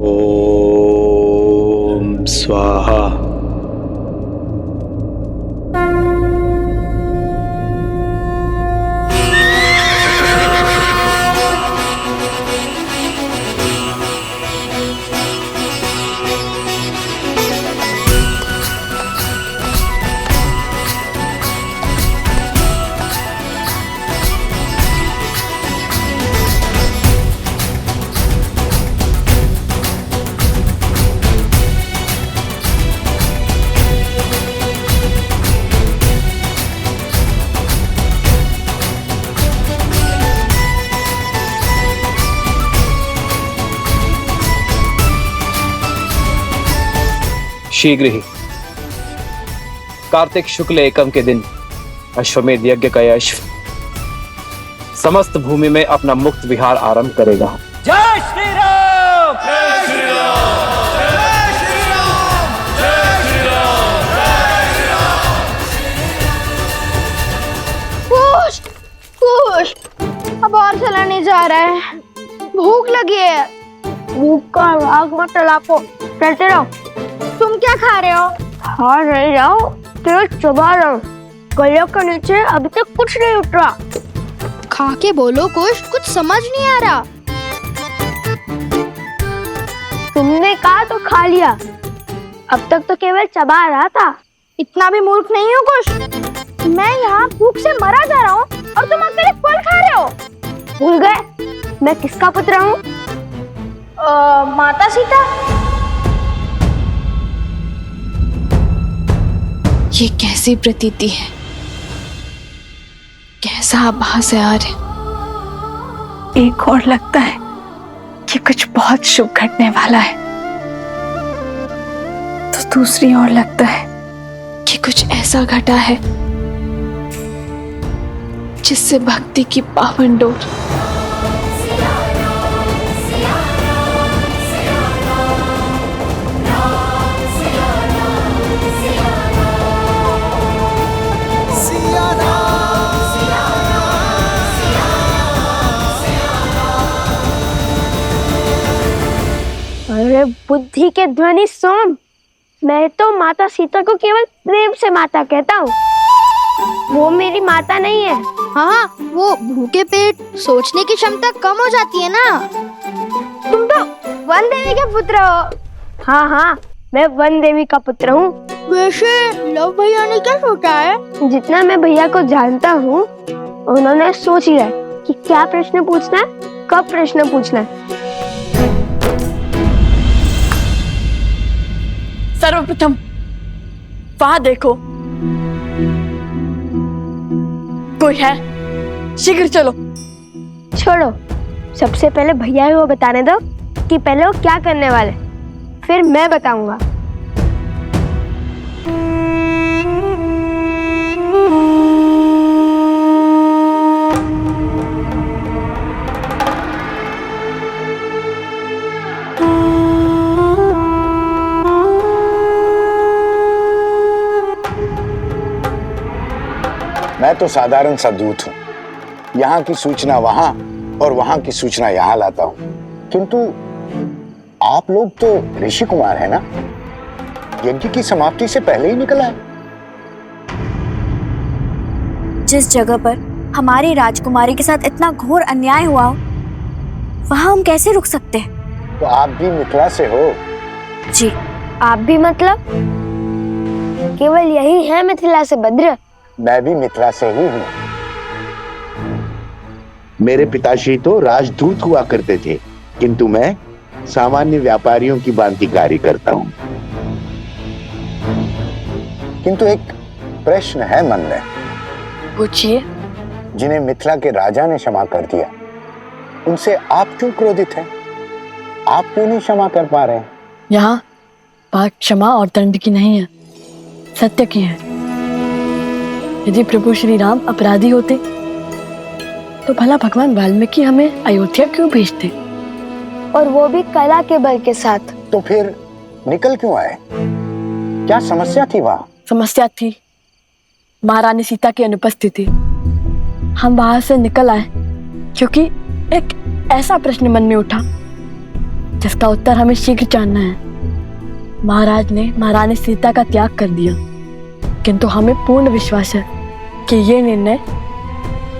ओम स्वाहा। शीघ्र ही कार्तिक शुक्ल एकम के दिन अश्वमेध यज्ञ का अश्व समस्त भूमि में अपना मुक्त विहार आरंभ करेगा। जय श्री राम, जय श्री राम, जय श्री राम, जय श्री राम, जय श्री राम। कुश कुश अब और चला नहीं जा रहा है, भूख लगी है। भूख का राग मत लापो, चलते रहो। तुम क्या खा रहे हो? खा रहे जाओ, पेट चबा रहा हूँ। गले के नीचे अभी तक कुछ नहीं उतरा। खा के बोलो कुछ समझ नहीं आ रहा। तुमने कहा तो खा लिया, अब तक तो केवल चबा रहा था। इतना भी मूर्ख नहीं हूँ कुछ। मैं यहाँ भूख से मरा जा रहा हूँ और तुम अकेले फल खा रहे हो। भूल गए मैं किसका पुत्र हूँ? माता सीता। ये कैसी प्रतीति है, कैसा आभास है यार। एक और लगता है कि कुछ बहुत शुभ घटने वाला है, तो दूसरी ओर लगता है कि कुछ ऐसा घटा है जिससे भक्ति की पावन डोर अरे बुद्धि के ध्वनि सुन, मैं तो माता सीता को केवल प्रेम से माता कहता हूँ। वो मेरी माता नहीं है। हाँ, वो भूखे पेट सोचने की क्षमता कम हो जाती है ना। तुम तो वन देवी के पुत्र हो। हाँ हाँ, मैं वन देवी का पुत्र हूँ। वैसे लव भैया ने क्या सोचा है? जितना मैं भैया को जानता हूँ, उन्होंने सोच लिया कि क्या प्रश्न पूछना है, कब प्रश्न पूछना है। सर्वप्रथम वहां देखो, कोई है? शीघ्र चलो। छोड़ो, सबसे पहले भैया को बताने दो कि पहले वो क्या करने वाले, फिर मैं बताऊंगा। मैं तो साधारण सा दूत हूँ, यहाँ की सूचना वहां और वहां की सूचना यहाँ लाता हूँ। किंतु आप लोग तो ऋषि कुमार है ना, यज्ञ की समाप्ति से पहले ही निकल आए। जिस जगह पर हमारी राजकुमारी के साथ इतना घोर अन्याय हुआ हो, वहां हम कैसे रुक सकते हैं? तो आप भी मिथिला से हो? जी। आप भी मतलब? केवल यही है मिथिला से भद्र? मैं भी मिथिला से ही हूँ। मेरे पिताश्री तो राजदूत हुआ करते थे, किंतु मैं सामान्य व्यापारियों की भांति कार्य करता हूँ। किंतु एक प्रश्न है मन में। पूछिए। जिन्हें मिथिला के राजा ने क्षमा कर दिया, उनसे आप क्यों क्रोधित हैं? आप क्यों नहीं क्षमा कर पा रहे? यहाँ बात क्षमा और दंड की नहीं है, सत्य की है। यदि प्रभु श्री राम अपराधी होते तो भला भगवान वाल्मीकि हमें अयोध्या क्यों भेजते? और वो भी कला के बल के साथ। तो फिर निकल क्यों आए? क्या समस्या थी वहां? समस्या थी महारानी सीता की अनुपस्थिति। हम वहां से निकल आए क्योंकि एक ऐसा प्रश्न मन में उठा जिसका उत्तर हमें शीघ्र जानना है। महाराज ने महारानी सीता का त्याग कर दिया, किंतु हमें पूर्ण विश्वास है कि ये निर्णय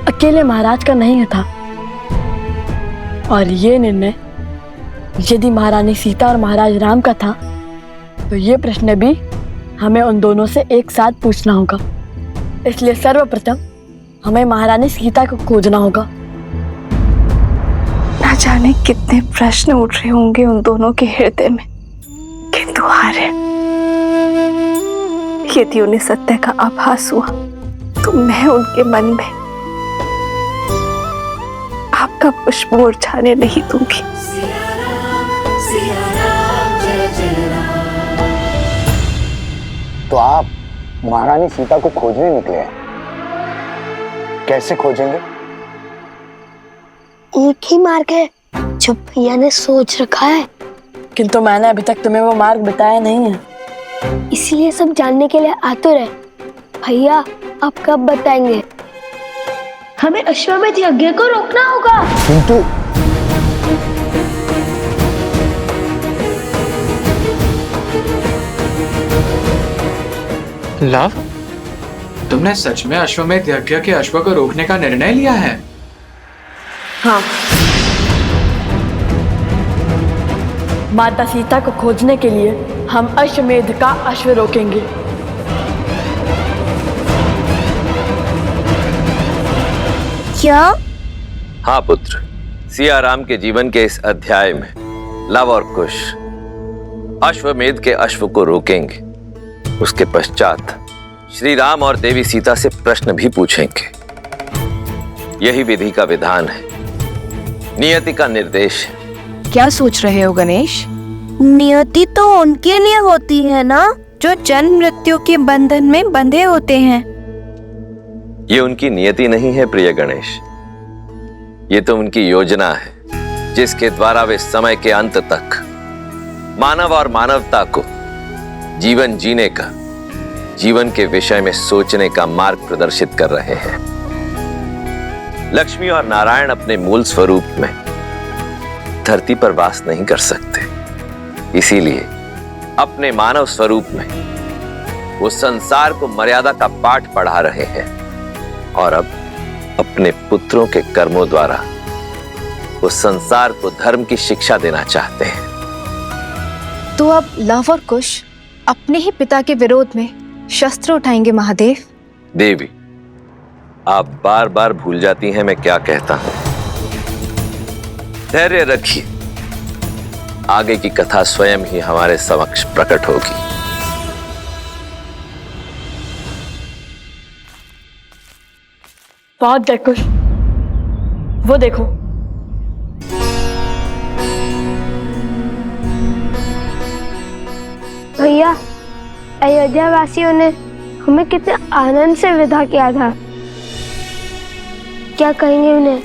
अकेले महाराज का नहीं था, और ये निर्णय यदि महारानी सीता और महाराज राम का था तो ये प्रश्न भी हमें उन दोनों से एक साथ पूछना होगा। इसलिए सर्वप्रथम हमें महारानी सीता को खोजना होगा। ना जाने कितने प्रश्न उठ रहे होंगे उन दोनों के हृदय में, किंतु आर्य, यदि उन्हें सत्य का आभास हुआ तो मैं उनके मन में आपका पुष्प मुरझाने नहीं दूंगी। तो आप महारानी सीता को खोजने निकले हैं? कैसे खोजेंगे? एक ही मार्ग है जो भैया ने सोच रखा है, किंतु मैंने अभी तक तुम्हें वो मार्ग बताया नहीं है। इसलिए सब जानने के लिए आतुर है। भैया आप कब बताएंगे? हमें अश्वमेध यज्ञ को रोकना होगा। किंतु लव, तुमने सच में अश्वमेध यज्ञ के अश्व को रोकने का निर्णय लिया है? हाँ, माता सीता को खोजने के लिए हम अश्वमेध का अश्व रोकेंगे। क्या? हाँ पुत्र, सिया राम के जीवन के इस अध्याय में लव और कुश अश्वमेध के अश्व को रोकेंगे। उसके पश्चात श्री राम और देवी सीता से प्रश्न भी पूछेंगे। यही विधि का विधान है, नियति का निर्देश है। क्या सोच रहे हो गणेश? नियति तो उनके लिए होती है ना जो जन्म मृत्यु के बंधन में बंधे होते हैं। ये उनकी नियति नहीं है प्रिय गणेश, ये तो उनकी योजना है जिसके द्वारा वे समय के अंत तक मानव और मानवता को जीवन जीने का, जीवन के विषय में सोचने का मार्ग प्रदर्शित कर रहे हैं। लक्ष्मी और नारायण अपने मूल स्वरूप में धरती पर वास नहीं कर सकते, इसीलिए अपने मानव स्वरूप में वो संसार को मर्यादा का पाठ पढ़ा रहे हैं और अब अपने पुत्रों के कर्मों द्वारा वो संसार को धर्म की शिक्षा देना चाहते हैं। तो अब लव और कुश अपने ही पिता के विरोध में शस्त्र उठाएंगे महादेव? देवी, आप बार बार भूल जाती हैं मैं क्या कहता हूं। धैर्य रखिए, आगे की कथा स्वयं ही हमारे समक्ष प्रकट होगी। बहुत देखो, वो देखो, भैया अयोध्या वासियों ने हमें कितने आनंद से विदा किया था। क्या कहेंगे उन्हें?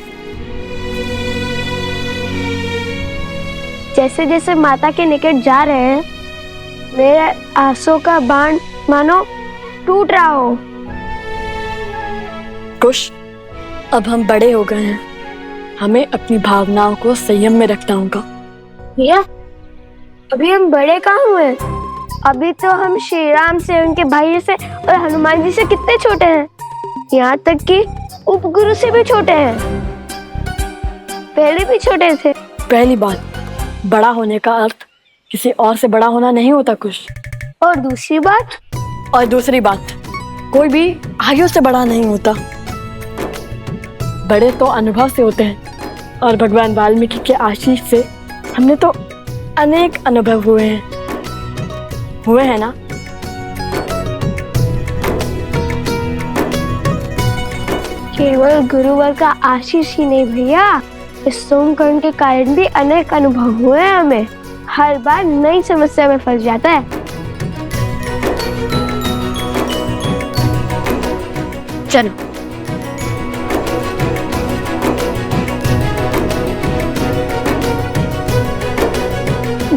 जैसे जैसे माता के निकट जा रहे हैं, मेरे आंसू का बाण मानो टूट रहा हो। कुश, अब हम बड़े हो गए हैं, हमें अपनी भावनाओं को संयम में रखना होगा। भैया अभी हम बड़े कहाँ हुए? अभी तो हम श्री राम से, उनके भाई से और हनुमान जी से कितने छोटे हैं। यहाँ तक कि उपगुरु से भी छोटे हैं, पहले भी छोटे थे। पहली बात, बड़ा होने का अर्थ किसी और से बड़ा होना नहीं होता कुश। और दूसरी बात, कोई भी आयु से बड़ा नहीं होता। बड़े तो अनुभव से होते हैं, और भगवान वाल्मीकि के आशीष से हमने तो अनेक अनुभव हुए हैं ना। केवल गुरुवर का आशीष ही नहीं भैया, इस सोमकर्ण के कारण भी अनेक अनुभव हुए हैं हमें। हर बार नई समस्या में फंस जाता है। चलो।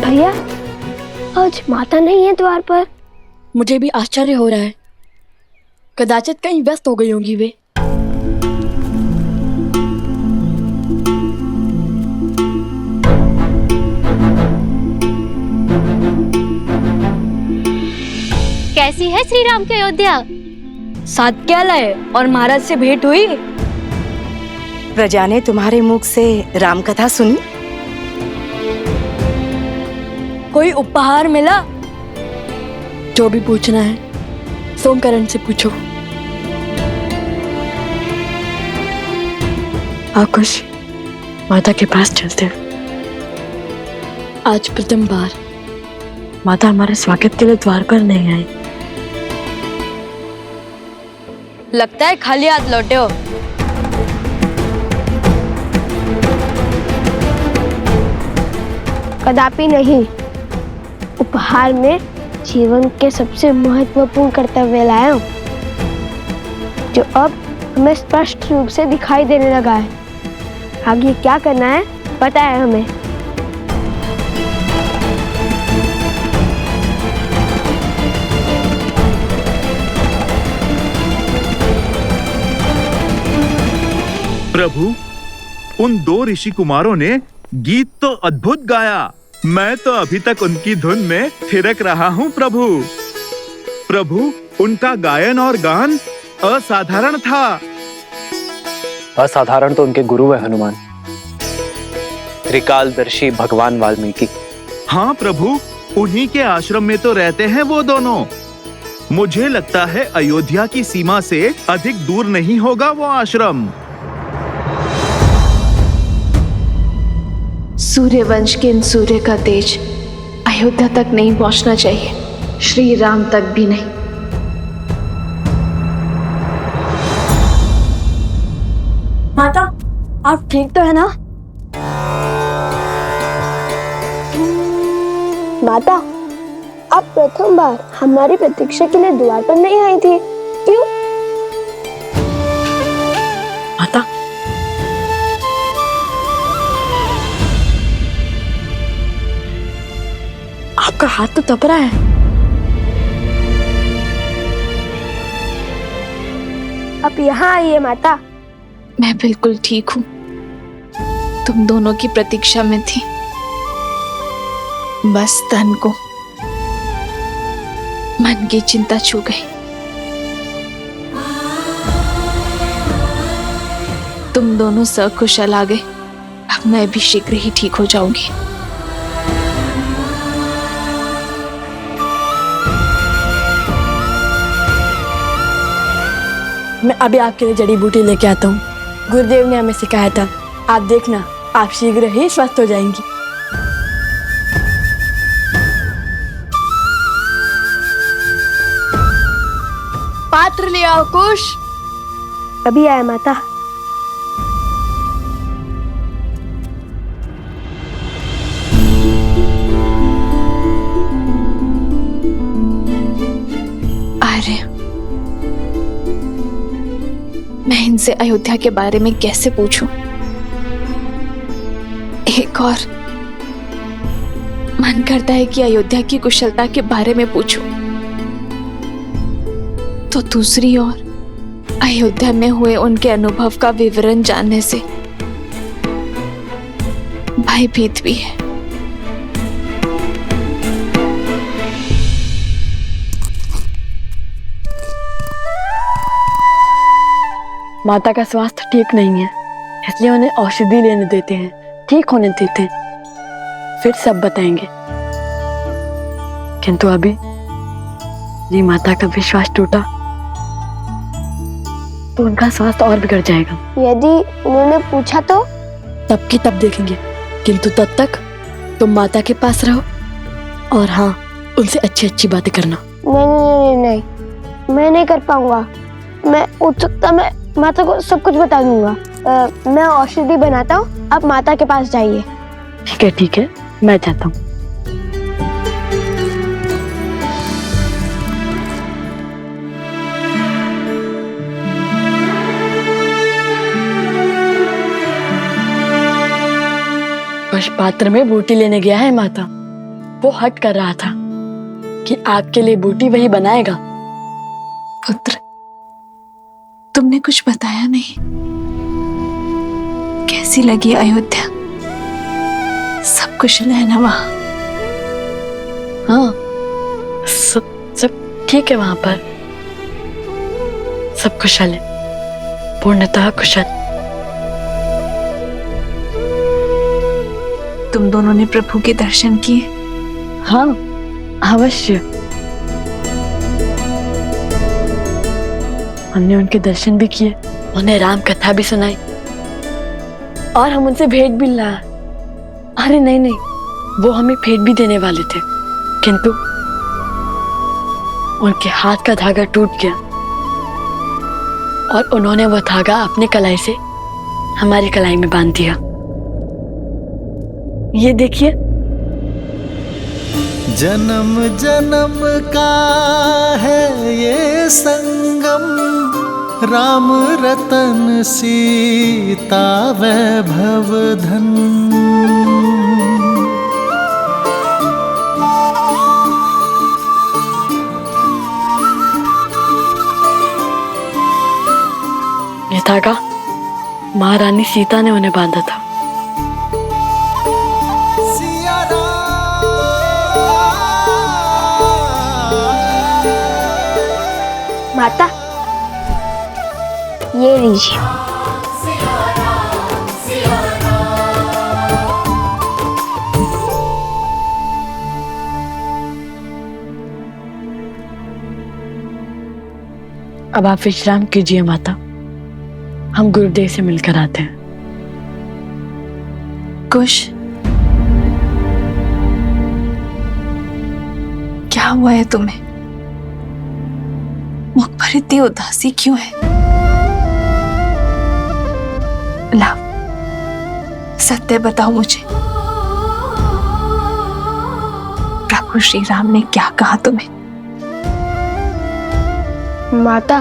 भैया आज माता नहीं है द्वार पर। मुझे भी आश्चर्य हो रहा है, कदाचित कहीं व्यस्त हो गई होंगी वे। कैसी है श्री राम की अयोध्या? साथ क्या लाए और महाराज से भेंट हुई? प्रजा ने तुम्हारे मुख से राम कथा सुनी? कोई उपहार मिला? जो भी पूछना है सोमकरण से पूछो। आकुश, माता के पास चलते हैं। आज प्रथम बार माता हमारे स्वागत के लिए द्वार पर नहीं आई। लगता है खाली हाथ लौटे हो। कदापि नहीं। उपहार में जीवन के सबसे महत्वपूर्ण कर्तव्य लाया हूं, जो अब हमें स्पष्ट रूप से दिखाई देने लगा है। आगे क्या करना है पता है हमें। प्रभु, उन दो ऋषि कुमारों ने गीत तो अद्भुत गाया। मैं तो अभी तक उनकी धुन में थिरक रहा हूँ प्रभु। प्रभु, उनका गायन और गान असाधारण था। असाधारण तो उनके गुरु है हनुमान, त्रिकालदर्शी भगवान वाल्मीकि। हाँ प्रभु, उन्हीं के आश्रम में तो रहते हैं वो दोनों। मुझे लगता है अयोध्या की सीमा से अधिक दूर नहीं होगा वो आश्रम। सूर्यवंश के इन सूर्य का तेज अयोध्या तक नहीं पहुंचना चाहिए, श्री राम तक भी नहीं। माता, आप ठीक तो है ना? माता, आप प्रथम बार हमारी प्रतीक्षा के लिए द्वार पर नहीं आई थी, क्यों? माता, आपका हाथ तो तप रहा है। आप यहाँ आइए माता। मैं बिल्कुल ठीक हूँ। तुम दोनों की प्रतीक्षा में थी। बस तन को मन की चिंता छू गई। तुम दोनों सकुशल आ गए। अब मैं भी शीघ्र ही ठीक हो जाऊंगी। मैं अभी आपके लिए जड़ी बूटी लेके आता हूँ। गुरुदेव ने हमें सिखाया था। आप देखना, आप शीघ्र ही स्वस्थ हो जाएंगी। पात्र ले आओ कुश। अभी आया माता। अरे, मैं इनसे अयोध्या के बारे में कैसे पूछूं? एक और मन करता है कि अयोध्या की कुशलता के बारे में पूछूं, तो दूसरी ओर अयोध्या में हुए उनके अनुभव का विवरण जानने से भयभीत भी है। माता का स्वास्थ्य ठीक नहीं है, इसलिए उन्हें औषधि लेने देते हैं, ठीक होने देते हैं, फिर सब बताएंगे। किंतु अभी जी माता का विश्वास टूटा तो उनका स्वास्थ्य और बिगड़ जाएगा। यदि उन्होंने पूछा तो? तब की तब देखेंगे, किंतु तब तक तुम माता के पास रहो और हाँ, उनसे अच्छी अच्छी बातें करना। नहीं, नहीं, मैं नहीं कर पाऊंगा। मैं उत्सुकता में माता को सब कुछ बता दूंगा। मैं औषधि बनाता हूँ, आप माता के पास जाइए। ठीक है, मैं जाता हूँ। कुश पात्र में बूटी लेने गया है माता। वो हट कर रहा था कि आपके लिए बूटी वही बनाएगा। पुत्र, तुमने कुछ बताया नहीं। कैसी लगी अयोध्या? सब कुशल है ना वहां? हाँ, सब ठीक है, वहां पर सब कुशल है, पूर्णतः कुशल। तुम दोनों ने प्रभु के दर्शन किए? हाँ, अवश्य। हमने उनके दर्शन भी किए, उन्हें राम कथा भी सुनाई और हम उनसे भेंट भी लाया। अरे नहीं नहीं, वो हमें भेंट भी देने वाले थे, किंतु उनके हाथ का धागा टूट गया और उन्होंने वो धागा अपने कलाई से हमारी कलाई में बांध दिया। ये देखिए, जन्म जन्म का है ये संगम, राम रतन सीता वैभव धन। ये धागा महारानी सीता ने उन्हें बांधा था। माता, ये लीजिए। अब आप विश्राम कीजिए माता, हम गुरुदेव से मिलकर आते हैं। कुश, क्या हुआ है तुम्हें? मुख पर इतनी उदासी क्यों है? लाओ, सत्य बताओ मुझे, प्रभु श्री राम ने क्या कहा तुम्हें? माता,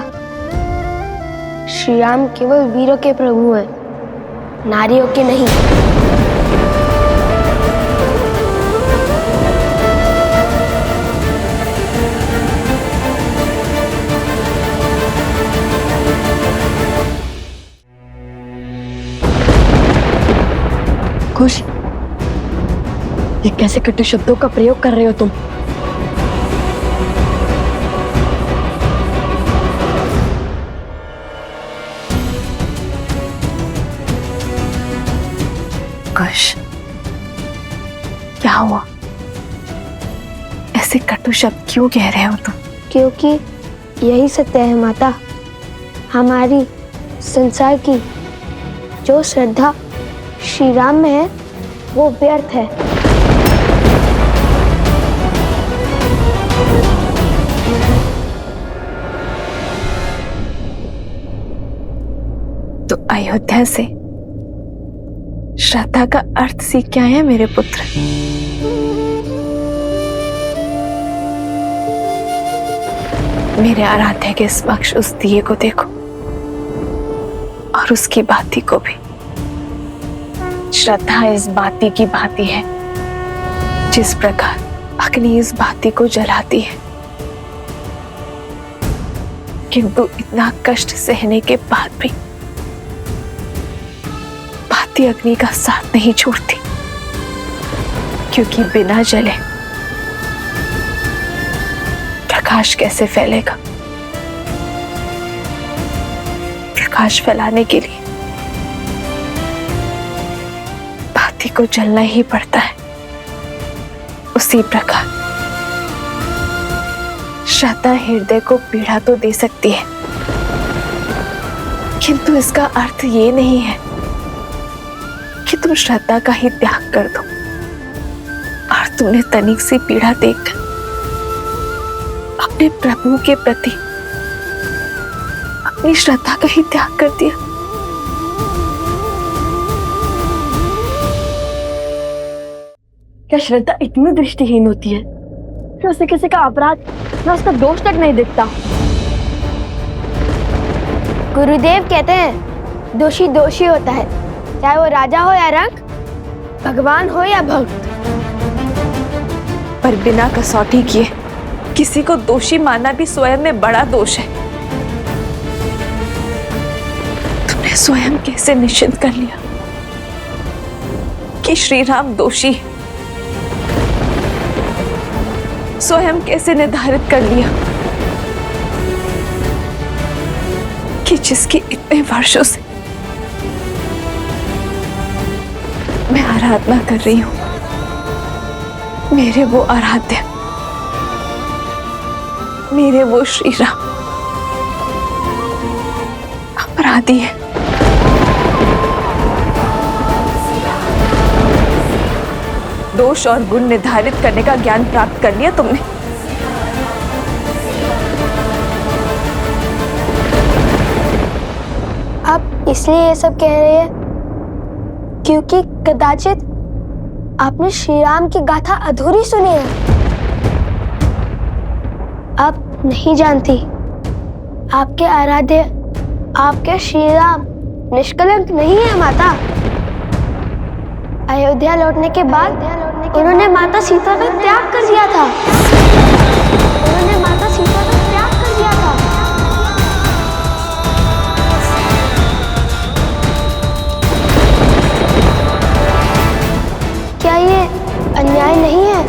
श्री राम केवल वीरों के प्रभु हैं, नारियों के नहीं। खुश, ये कैसे कटु शब्दों का प्रयोग कर रहे हो तुम? कुश, क्या हुआ? ऐसे कटु शब्द क्यों कह रहे हो तुम? क्योंकि यही सत्य है माता, हमारी संसार की जो श्रद्धा श्री राम में है वो व्यर्थ है। तो अयोध्या से श्रद्धा का अर्थ सीख के आए हैं मेरे पुत्र। मेरे आराध्य के समक्ष उस दिए को देखो और उसकी बाती को भी। श्रद्धा इस बाती की भांति है, जिस प्रकार अग्नि इस बाती को जलाती है, किंतु इतना कष्ट सहने के बाद भी बाती अग्नि का साथ नहीं छोड़ती, क्योंकि बिना जले प्रकाश कैसे फैलेगा? प्रकाश फैलाने के लिए बाती को जलना ही पड़ता है। उसी प्रकार श्रद्धा हृदय को पीड़ा तो दे सकती है, किंतु इसका अर्थ ये नहीं है कि तुम श्रद्धा का ही त्याग कर दो और तुमने तनिक सी पीड़ा देखकर अपने प्रभु के प्रति अपनी श्रद्धा का ही त्याग कर दिया। क्या श्रद्धा इतनी दृष्टिहीन होती है कि उसे किसी का अपराध या उसका दोष तक नहीं दिखता? गुरुदेव कहते हैं दोषी दोषी होता है, चाहे वो राजा हो या रंक, भगवान हो या भक्त। पर बिना कसौटी किए किसी को दोषी मानना भी स्वयं में बड़ा दोष है। तुमने स्वयं कैसे निश्चित कर लिया कि श्री राम दोषी है? स्वयं कैसे निर्धारित कर लिया कि जिसकी इतने वर्षों से मैं आराधना कर रही हूं, मेरे वो आराध्य, मेरे वो श्री राम अपराधी है। दोष और गुण निर्धारित करने का ज्ञान प्राप्त कर लिया तुमने। आप इसलिए ये सब कह रहे हैं क्योंकि कदाचित आपने श्री राम की गाथा अधूरी सुनी है। आप नहीं जानती, आपके आराध्य, आपके श्री राम निष्कलंक नहीं है माता। अयोध्या लौटने के बाद उन्होंने माता सीता का त्याग कर दिया था। उन्होंने माता सीता का त्याग कर दिया था। क्या ये अन्याय नहीं है?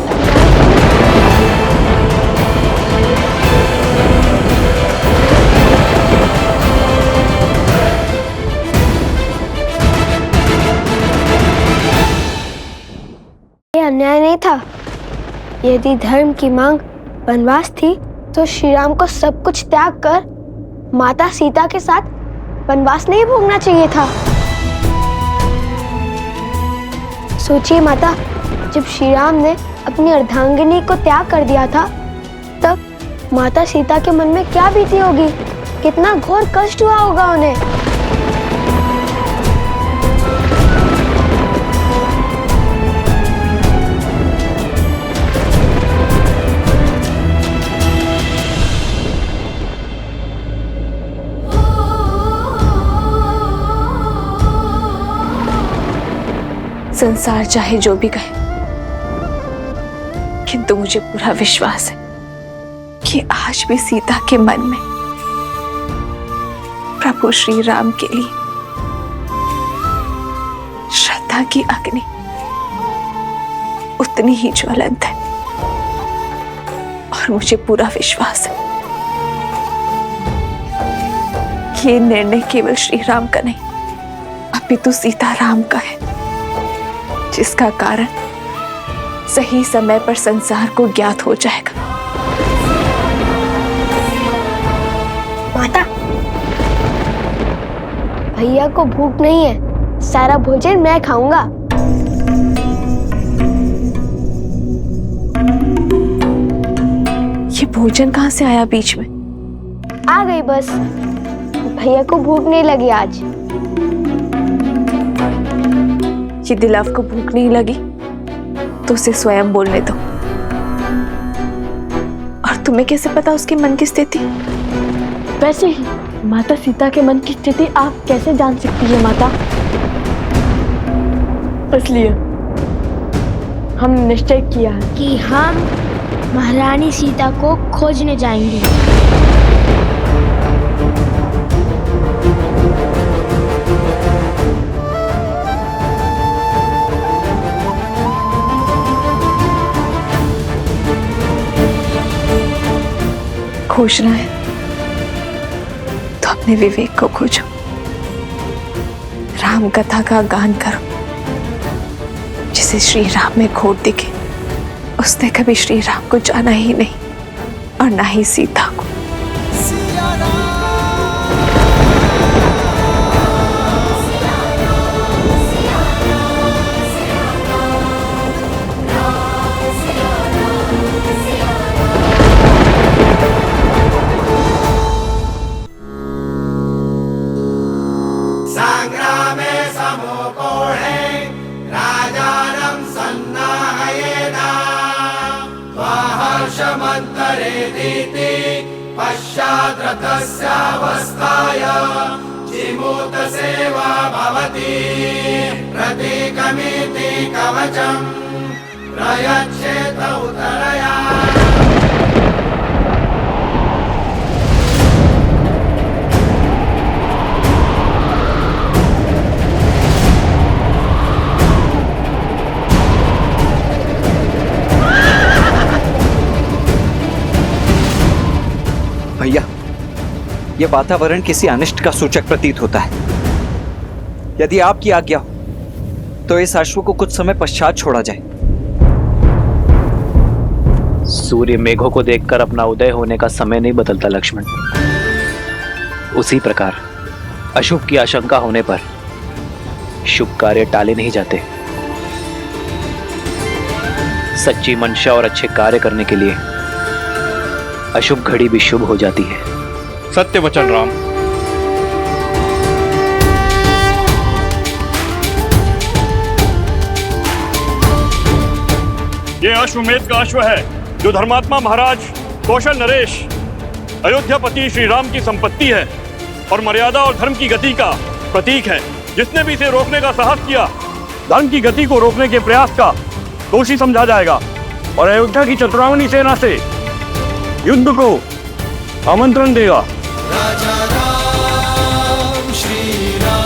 ये अन्याय नहीं था। यदि धर्म की मांग वनवास थी तो श्री राम को सब कुछ त्याग कर माता सीता के साथ वनवास नहीं भोगना चाहिए था। सोचिए माता, जब श्री राम ने अपनी अर्धांगिनी को त्याग कर दिया था तब माता सीता के मन में क्या बीती होगी, कितना घोर कष्ट हुआ होगा उन्हें। संसार चाहे जो भी कहे, किंतु मुझे पूरा विश्वास है कि आज भी सीता के मन में प्रभु श्री राम के लिए श्रद्धा की अग्नि उतनी ही ज्वलंत है। और मुझे पूरा विश्वास है कि ये निर्णय केवल श्री राम का नहीं अपितु सीता राम का है, जिसका कारण सही समय पर संसार को ज्ञात हो जाएगा। माता, भैया को भूख नहीं है, सारा भोजन मैं खाऊंगा। ये भोजन कहाँ से आया बीच में? आ गई बस, भैया को भूख नहीं लगी आज। ये दिलाव को भूख नहीं लगी तो उसे स्वयं बोलने दो। और तुम्हें कैसे पता उसके मन की स्थिति? वैसे ही माता सीता के मन की स्थिति आप कैसे जान सकती है माता? इसलिए हमने निश्चय किया है कि हम महारानी सीता को खोजने जाएंगे। खोजना है तो अपने विवेक को खोजो, राम कथा का गान करो। जिसे श्री राम में खोट दिखे उसने कभी श्री राम को जाना ही नहीं और ना ही सीता को। संग्रामे समोकोढे राजानं सन्नाहयेदा त्वाहर्षमन्तरेदिति पश्चाद्रथस्यावस्थाय जिमूतसेवा भवति प्रतीकमिति कवचं प्रयच्छेत उतरया। भैया, यह वातावरण किसी अनिष्ट का सूचक प्रतीत होता है। यदि आपकी आज्ञा हो तो इस अश्व को कुछ समय पश्चात छोड़ा जाए। सूर्य मेघों को देखकर अपना उदय होने का समय नहीं बदलता लक्ष्मण। उसी प्रकार अशुभ की आशंका होने पर शुभ कार्य टाले नहीं जाते। सच्ची मंशा और अच्छे कार्य करने के लिए अशुभ घड़ी भी शुभ हो जाती है। सत्य वचन राम। ये अश्वमेध का अश्व है जो धर्मात्मा महाराज कौशल नरेश अयोध्यापति श्री राम की संपत्ति है और मर्यादा और धर्म की गति का प्रतीक है। जिसने भी इसे रोकने का साहस किया, धर्म की गति को रोकने के प्रयास का दोषी समझा जाएगा और अयोध्या की चतुरांगनी सेना से युद्ध को आमंत्रण देगा। राजा राम श्री राम।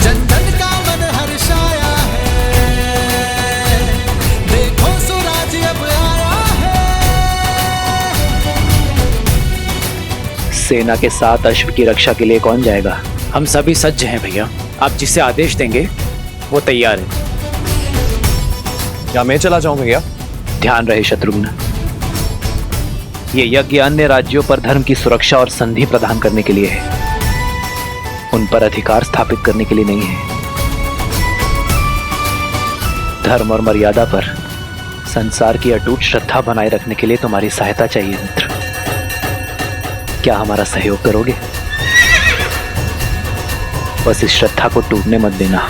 जन जन का मन हर्षाया है, देखो स्वराज अब आया है। सेना के साथ अश्व की रक्षा के लिए कौन जाएगा? हम सभी सज्ज हैं भैया। आप जिसे आदेश देंगे वो तैयार है। क्या मैं चला जाऊं भैया? ध्यान रहे शत्रुघ्न, ये यज्ञ अन्य राज्यों पर धर्म की सुरक्षा और संधि प्रदान करने के लिए है, उन पर अधिकार स्थापित करने के लिए नहीं है। धर्म और मर्यादा पर संसार की अटूट श्रद्धा बनाए रखने के लिए तुम्हारी सहायता चाहिए मित्र। क्या हमारा सहयोग करोगे? बस इस श्रद्धा को टूटने मत देना।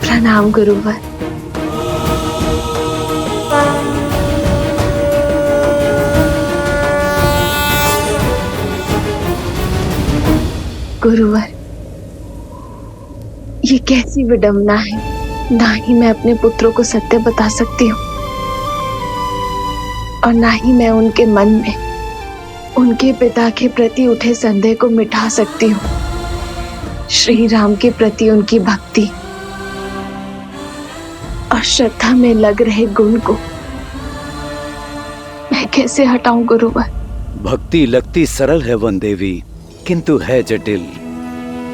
प्रणाम गुरुवर। गुरुवर, ये कैसी विडंबना है। ना ही मैं अपने पुत्रों को सत्य बता सकती हूँ और ना ही मैं उनके मन में उनके पिता के प्रति उठे संदेह को मिटा सकती हूँ। श्री राम के प्रति उनकी भक्ति और श्रद्धा में लग रहे गुण को मैं कैसे हटाऊं गुरुवर? भक्ति लगती सरल है वन देवी, किंतु है जटिल।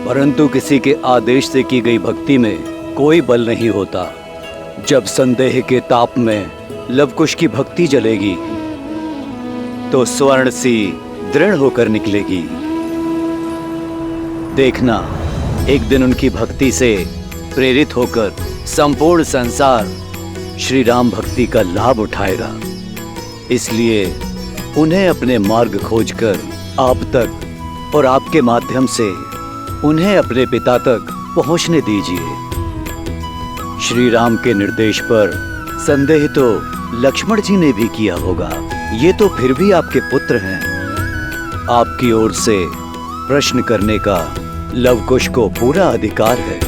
परंतु किसी के आदेश से की गई भक्ति में कोई बल नहीं होता। जब संदेह के ताप में लवकुश की भक्ति जलेगी तो स्वर्ण सी दृढ़ होकर निकलेगी। देखना, एक दिन उनकी भक्ति से प्रेरित होकर संपूर्ण संसार श्री राम भक्ति का लाभ उठाएगा। इसलिए उन्हें अपने मार्ग खोजकर आप तक और आपके माध्यम से उन्हें अपने पिता तक पहुंचने दीजिए। श्री राम के निर्देश पर संदेह तो लक्ष्मण जी ने भी किया होगा। ये तो फिर भी आपके पुत्र हैं। आपकी ओर से प्रश्न करने का लवकुश को पूरा अधिकार है।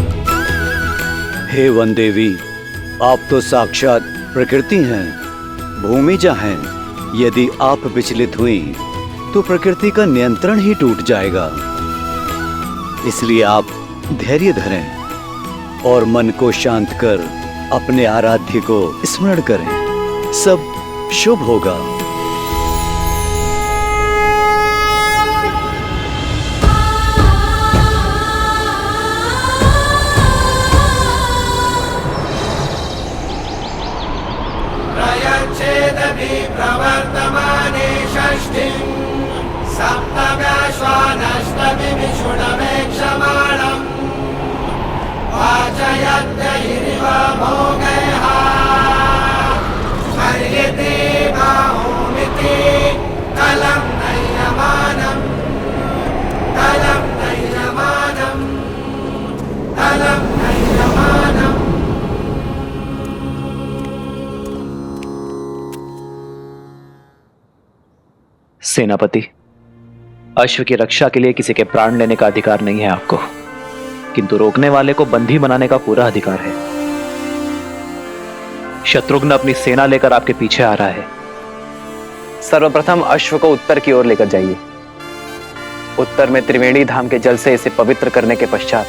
हे वन देवी, आप तो साक्षात प्रकृति हैं, भूमिजा हैं। यदि आप विचलित हुई तो प्रकृति का नियंत्रण ही टूट जाएगा। इसलिए आप धैर्य धरें और मन को शांत कर अपने आराध्य को स्मरण करें। सब शुभ होगा। स्वानष्टविमिषुणवेक्षमाणम् वाचयत्यैरिव भोगैः हर्यते बाहोमिति कलं नैयमानम् कलं नैयमानम् कलं नैयमानम्। सेनापति, अश्व की रक्षा के लिए किसी के प्राण लेने का अधिकार नहीं है आपको, किंतु रोकने वाले को बंदी बनाने का पूरा अधिकार है। शत्रुघ्न अपनी सेना लेकर आपके पीछे आ रहा है। सर्वप्रथम अश्व को उत्तर की ओर लेकर जाइए। उत्तर में त्रिवेणी धाम के जल से इसे पवित्र करने के पश्चात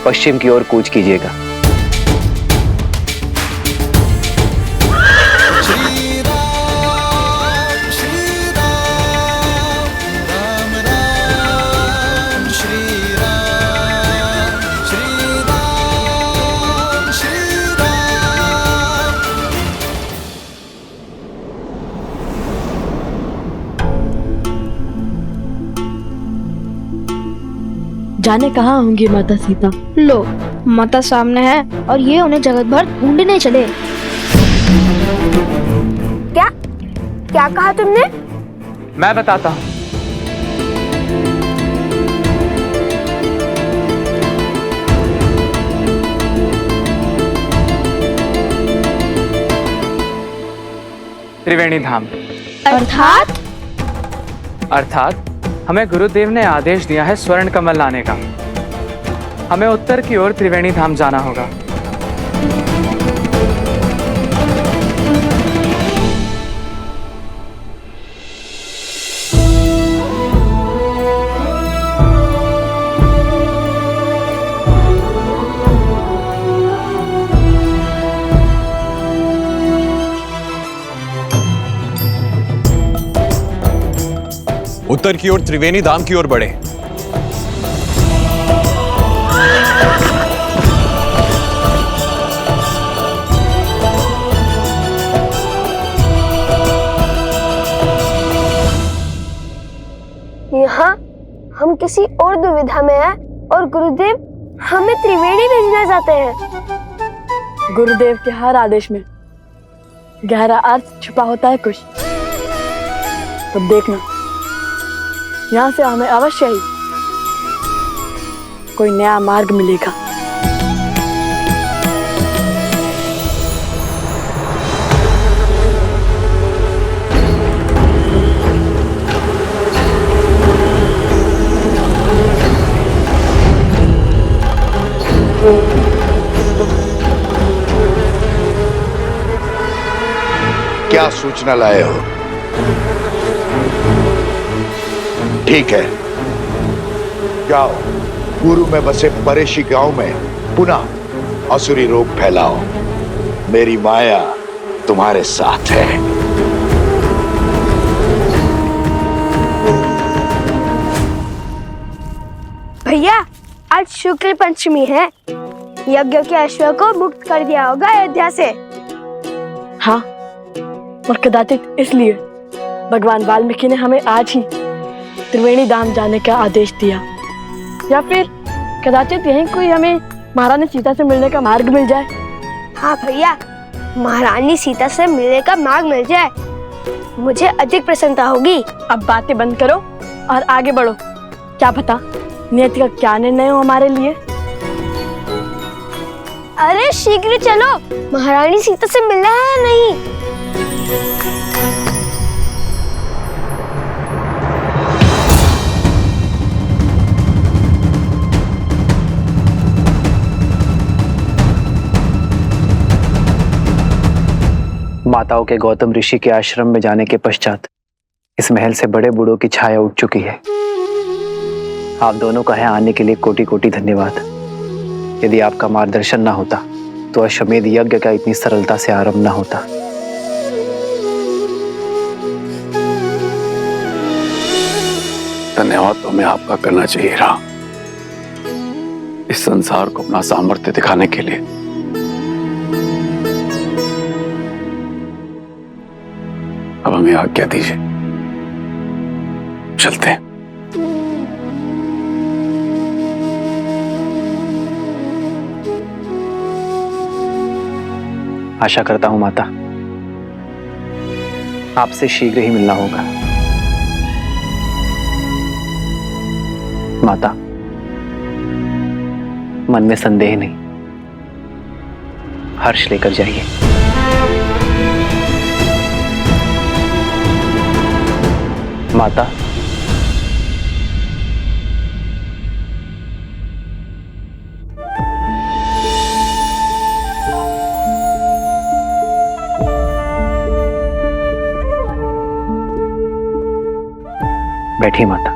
पश्चिम की ओर कूच कीजिएगा। जाने कहाँ होंगी माता सीता? लो, माता सामने है और ये उन्हें जगत भर ढूंढने चले। क्या क्या कहा तुमने? मैं बताता हूं। त्रिवेणी धाम अर्थात हमें गुरुदेव ने आदेश दिया है स्वर्ण कमल लाने का। हमें उत्तर की ओर त्रिवेणी धाम जाना होगा। उत्तर की ओर त्रिवेणी धाम की ओर बढ़े। यहाँ हम किसी और दुविधा में हैं और गुरुदेव हमें त्रिवेणी भेजना चाहते हैं। गुरुदेव के हर आदेश में गहरा अर्थ छुपा होता है कुछ। अब देखना, यहाँ से हमें अवश्य ही कोई नया मार्ग मिलेगा। क्या सूचना लाए हो? ठीक है, जाओ पूर्व में बसे परेशी गांव में पुनः असुरी रोग फैलाओ। मेरी माया तुम्हारे साथ है। भैया, आज शुक्ल पंचमी है। यज्ञ के अश्व को मुक्त कर दिया होगा अयोध्या से। हाँ, और कदाचित इसलिए भगवान वाल्मीकि ने हमें आज ही त्रिवेणी धाम जाने का आदेश दिया, या फिर कदाचित यहीं कोई हमें महारानी सीता से मिलने का मार्ग मिल जाए। हाँ भैया, महारानी सीता से मिलने का मार्ग मिल जाए, मुझे अधिक प्रसन्नता होगी। अब बातें बंद करो और आगे बढ़ो। क्या पता नियति का क्या निर्णय हो हमारे लिए। अरे शीघ्र चलो, महारानी सीता से मिलना है या नहीं? माताओं के गौतम ऋषि के आश्रम में जाने के पश्चात इस महल से बड़े बूढ़ों की छाया उठ चुकी है। आप दोनों का यहाँ आने के लिए कोटि कोटि धन्यवाद। यदि आपका मार्गदर्शन ना होता तो अश्वमेध यज्ञ का इतनी सरलता से आरंभ ना होता। धन्यवाद तो मैं आपका करना चाहिए रहा, इस संसार को अपना सामर्थ्य दिखाने के लिए। अब हमें आज्ञा दीजिए, चलते हैं। आशा करता हूं माता, आपसे शीघ्र ही मिलना होगा। माता, मन में संदेह नहीं, हर्ष लेकर जाइए। माता, बैठिए माता।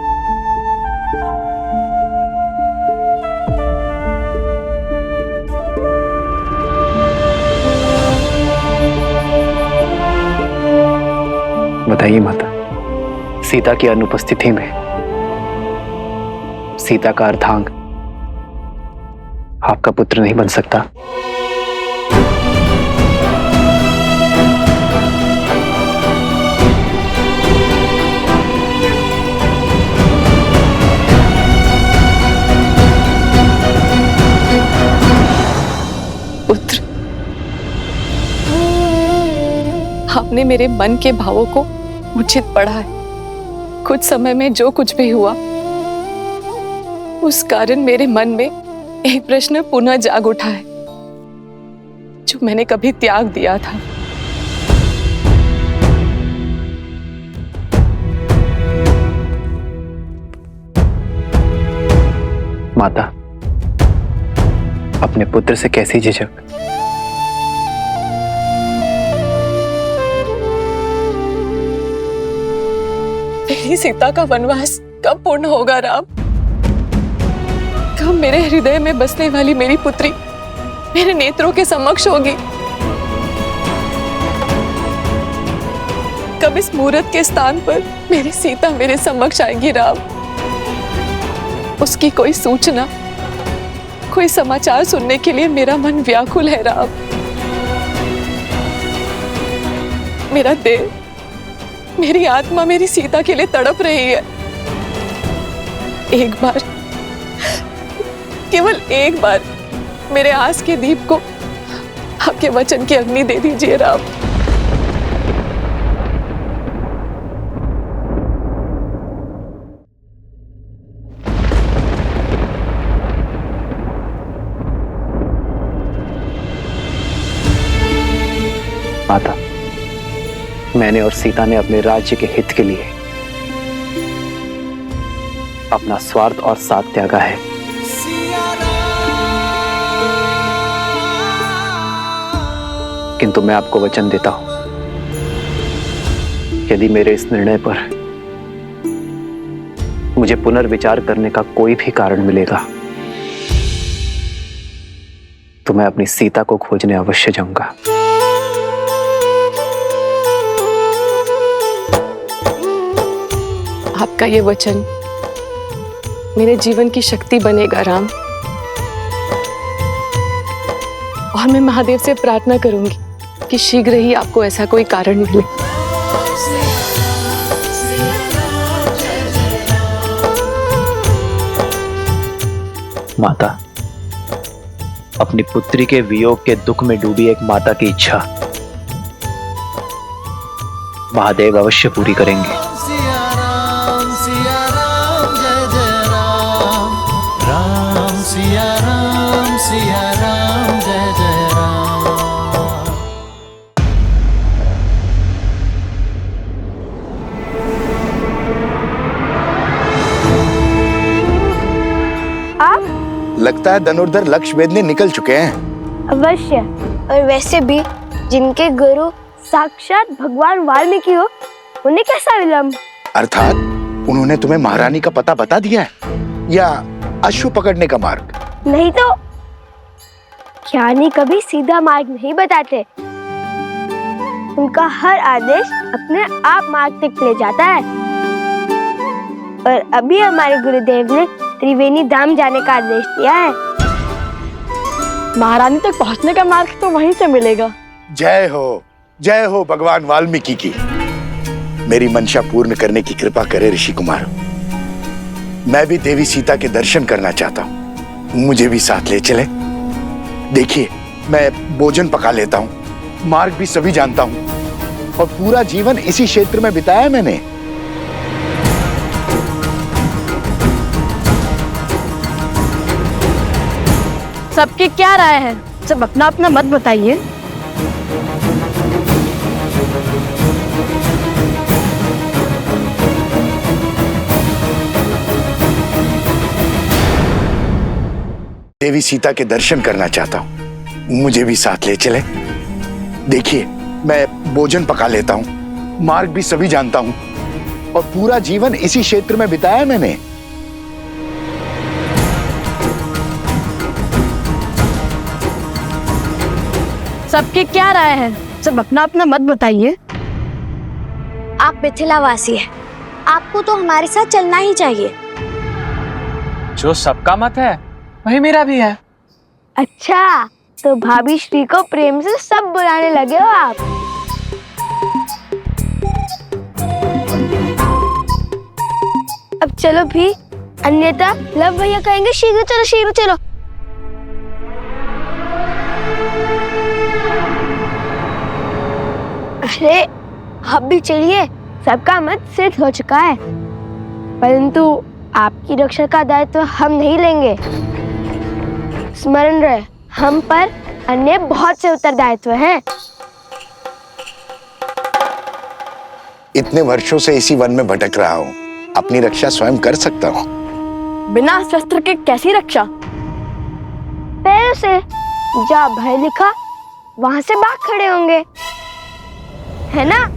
बताइए माता, सीता की अनुपस्थिति में सीता का अर्धांग आपका पुत्र नहीं बन सकता? पुत्र, आपने मेरे मन के भावों को उचित पढ़ा है। कुछ समय में जो कुछ भी हुआ, उस कारण मेरे मन में एक प्रश्न पुनः जाग उठा है, जो मैंने कभी त्याग दिया था। माता, अपने पुत्र से कैसी झिझक? मेरी सीता का वनवास कब पूर्ण होगा राम? कब मेरे हृदय में बसने वाली मेरी पुत्री मेरे नेत्रों के समक्ष होगी? कब इस मुहूर्त के स्थान पर मेरी सीता मेरे समक्ष आएगी राम? उसकी कोई सूचना, कोई समाचार सुनने के लिए मेरा मन व्याकुल है राम। मेरा देह, मेरी आत्मा मेरी सीता के लिए तड़प रही है। एक बार, केवल एक बार मेरे आस के दीप को आपके वचन की अग्नि दे दीजिए राम। माता, मैंने और सीता ने अपने राज्य के हित के लिए अपना स्वार्थ और साथ त्यागा है। किंतु मैं आपको वचन देता हूं, यदि मेरे इस निर्णय पर मुझे पुनर्विचार करने का कोई भी कारण मिलेगा, तो मैं अपनी सीता को खोजने अवश्य जाऊंगा। आपका ये वचन मेरे जीवन की शक्ति बनेगा राम, और मैं महादेव से प्रार्थना करूंगी कि शीघ्र ही आपको ऐसा कोई कारण मिले। माता, अपनी पुत्री के वियोग के दुख में डूबी एक माता की इच्छा महादेव अवश्य पूरी करेंगे। लगता है धनुर्धर लक्ष्यवेद ने निकल चुके हैं। अवश्य, और वैसे भी जिनके गुरु साक्षात भगवान वाल्मीकि हो, उन्हें कैसा विलंब? अर्थात उन्होंने तुम्हें महारानी का पता बता दिया है, या अश्व पकड़ने का मार्ग? नहीं तो ज्ञानी कभी सीधा मार्ग नहीं बताते। उनका हर आदेश अपने आप मार्ग तक ले जाता है। और अभी हमारे गुरुदेव ने त्रिवेणी धाम जाने का आदेश दिया है। महारानी तक पहुंचने का मार्ग तो वहीं से मिलेगा। जय हो भगवान वाल्मीकि की। मेरी मंशा पूर्ण करने की कृपा करे ऋषि कुमार। मैं भी देवी सीता के दर्शन करना चाहता हूँ, मुझे भी साथ ले चले। देखिए, मैं भोजन पका लेता हूँ, मार्ग भी सभी जानता हूँ, और पूरा जीवन इसी क्षेत्र में बिताया मैंने। सबकी क्या राय है? सब अपना अपना मत बताइए। देवी सीता के दर्शन करना चाहता हूँ, मुझे भी साथ ले चले। देखिए, मैं भोजन पका लेता हूँ, मार्ग भी सभी जानता हूँ, और पूरा जीवन इसी क्षेत्र में बिताया मैंने। सबकी क्या राय है? सब अपना अपना मत बताइए। आप मिथिलावासी हैं, आपको तो हमारे साथ चलना ही चाहिए। जो सबका मत है वही मेरा भी है। अच्छा, तो भाभी श्री को प्रेम से सब बुलाने लगे हो आप। अब चलो भी, अन्यथा लव भैया कहेंगे शीघ्र चलो शीघ्र चलो। अरे अब भी चलिए, सबका मत सिद्ध हो चुका है, परंतु आपकी रक्षा का दायित्व हम नहीं लेंगे। स्मरण रहे, हम पर अन्य बहुत से उत्तरदायित्व हैं। इतने वर्षों से इसी वन में भटक रहा हूँ, अपनी रक्षा स्वयं कर सकता हूँ। बिना शस्त्र के कैसी रक्षा? पैरों से। जहाँ भय लिखा वहां से भाग खड़े होंगे, है ना?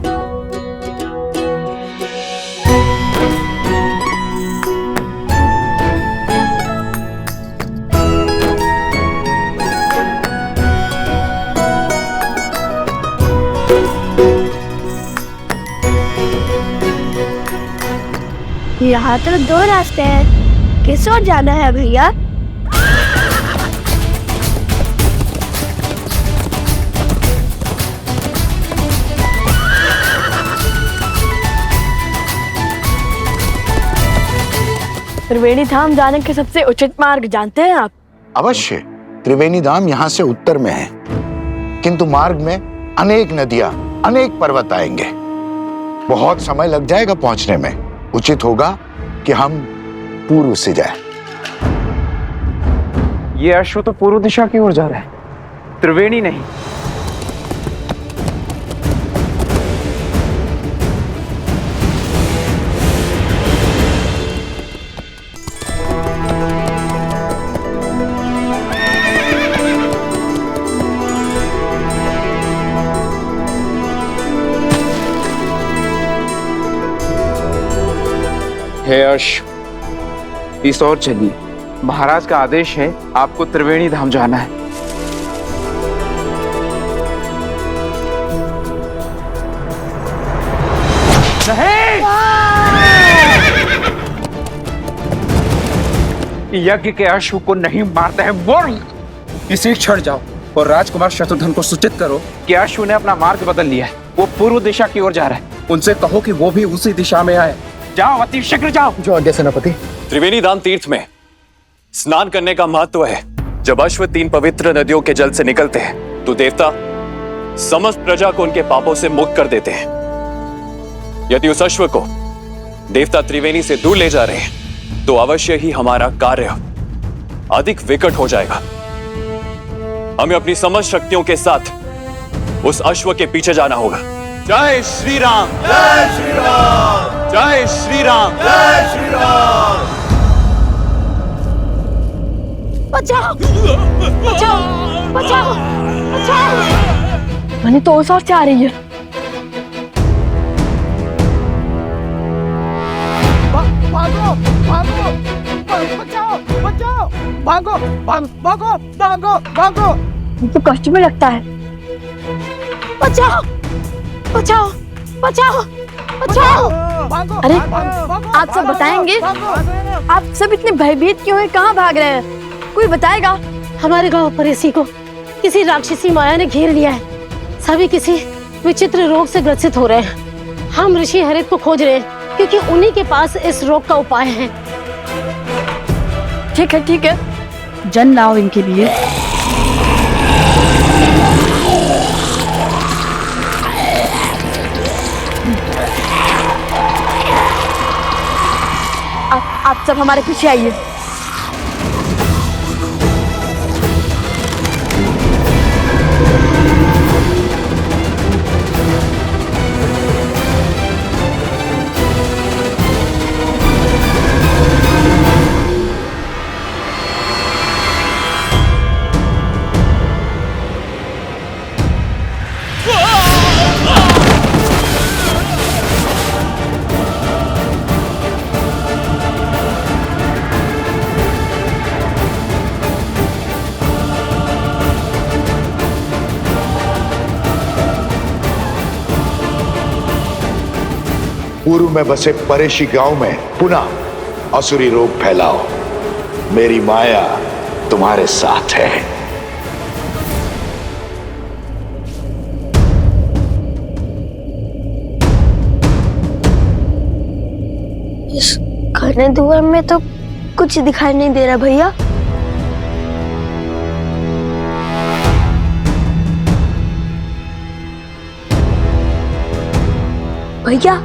यहाँ तो दो रास्ते हैं, किस ओर जाना है भैया? त्रिवेणी धाम जाने के सबसे उचित मार्ग जानते हैं आप? अवश्य, त्रिवेणी धाम यहाँ से उत्तर में है, किंतु मार्ग में अनेक नदियां, अनेक पर्वत आएंगे। बहुत समय लग जाएगा पहुंचने में। उचित होगा कि हम पूर्व से जाएं। ये अश्व तो पूर्व दिशा की ओर जा रहा है, त्रिवेणी नहीं। हे अश्व, इस ओर चलिए। महाराज का आदेश है, आपको त्रिवेणी धाम जाना है। यज्ञ के अश्व को नहीं मारते हैं बोल। इसी क्षण जाओ और राजकुमार शत्रुघ्न को सूचित करो कि अश्व ने अपना मार्ग बदल लिया है, वो पूर्व दिशा की ओर जा रहा है। उनसे कहो कि वो भी उसी दिशा में आए। जाओ, अति शीघ्र जाओ। जो आज्ञा सेनापति। त्रिवेणी धाम तीर्थ में स्नान करने का महत्व है। जब अश्व 3 पवित्र नदियों के जल से निकलते हैं तो देवता समस्त प्रजा को उनके पापों से मुक्त कर देते हैं। यदि उस अश्व को देवता त्रिवेणी से दूर ले जा रहे हैं तो अवश्य ही हमारा कार्य अधिक विकट हो जाएगा। हमें अपनी समस्त शक्तियों के साथ उस अश्व के पीछे जाना होगा। जय श्री राम, जय श्री राम, जय श्री राम, जय श्री राम। बचाओ बचाओ बचाओ बचाओ। मैंने तो उस ओर से आ रही है। भागो भागो, बचाओ बचाओ, भागो भागो भागो भागो। तो कष्ट में लगता है। बचाओ बचाओ बचाओ बचाओ। अरे आप सब बताएंगे? आप सब इतने भयभीत क्यों हैं? कहाँ भाग रहे हैं? कोई बताएगा? हमारे गांव पर इसी को किसी राक्षसी माया ने घेर लिया है। सभी किसी विचित्र रोग से ग्रसित हो रहे हैं। हम ऋषि हरित को खोज रहे हैं क्योंकि उन्हीं के पास इस रोग का उपाय है। ठीक है, जन लाओ इनके लिए। आप सब हमारे पीछे आइए। पूर्व में बसे परेशी गांव में पुनः असुरी रोग फैलाओ। मेरी माया तुम्हारे साथ है। इस घने धुएं में तो कुछ दिखाई नहीं दे रहा भैया। भैया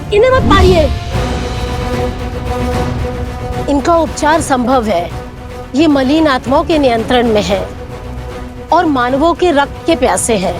इन्हें मत मारिए। इनका उपचार संभव है। ये मलिन आत्माओं के नियंत्रण में है और मानवों के रक्त के प्यासे हैं।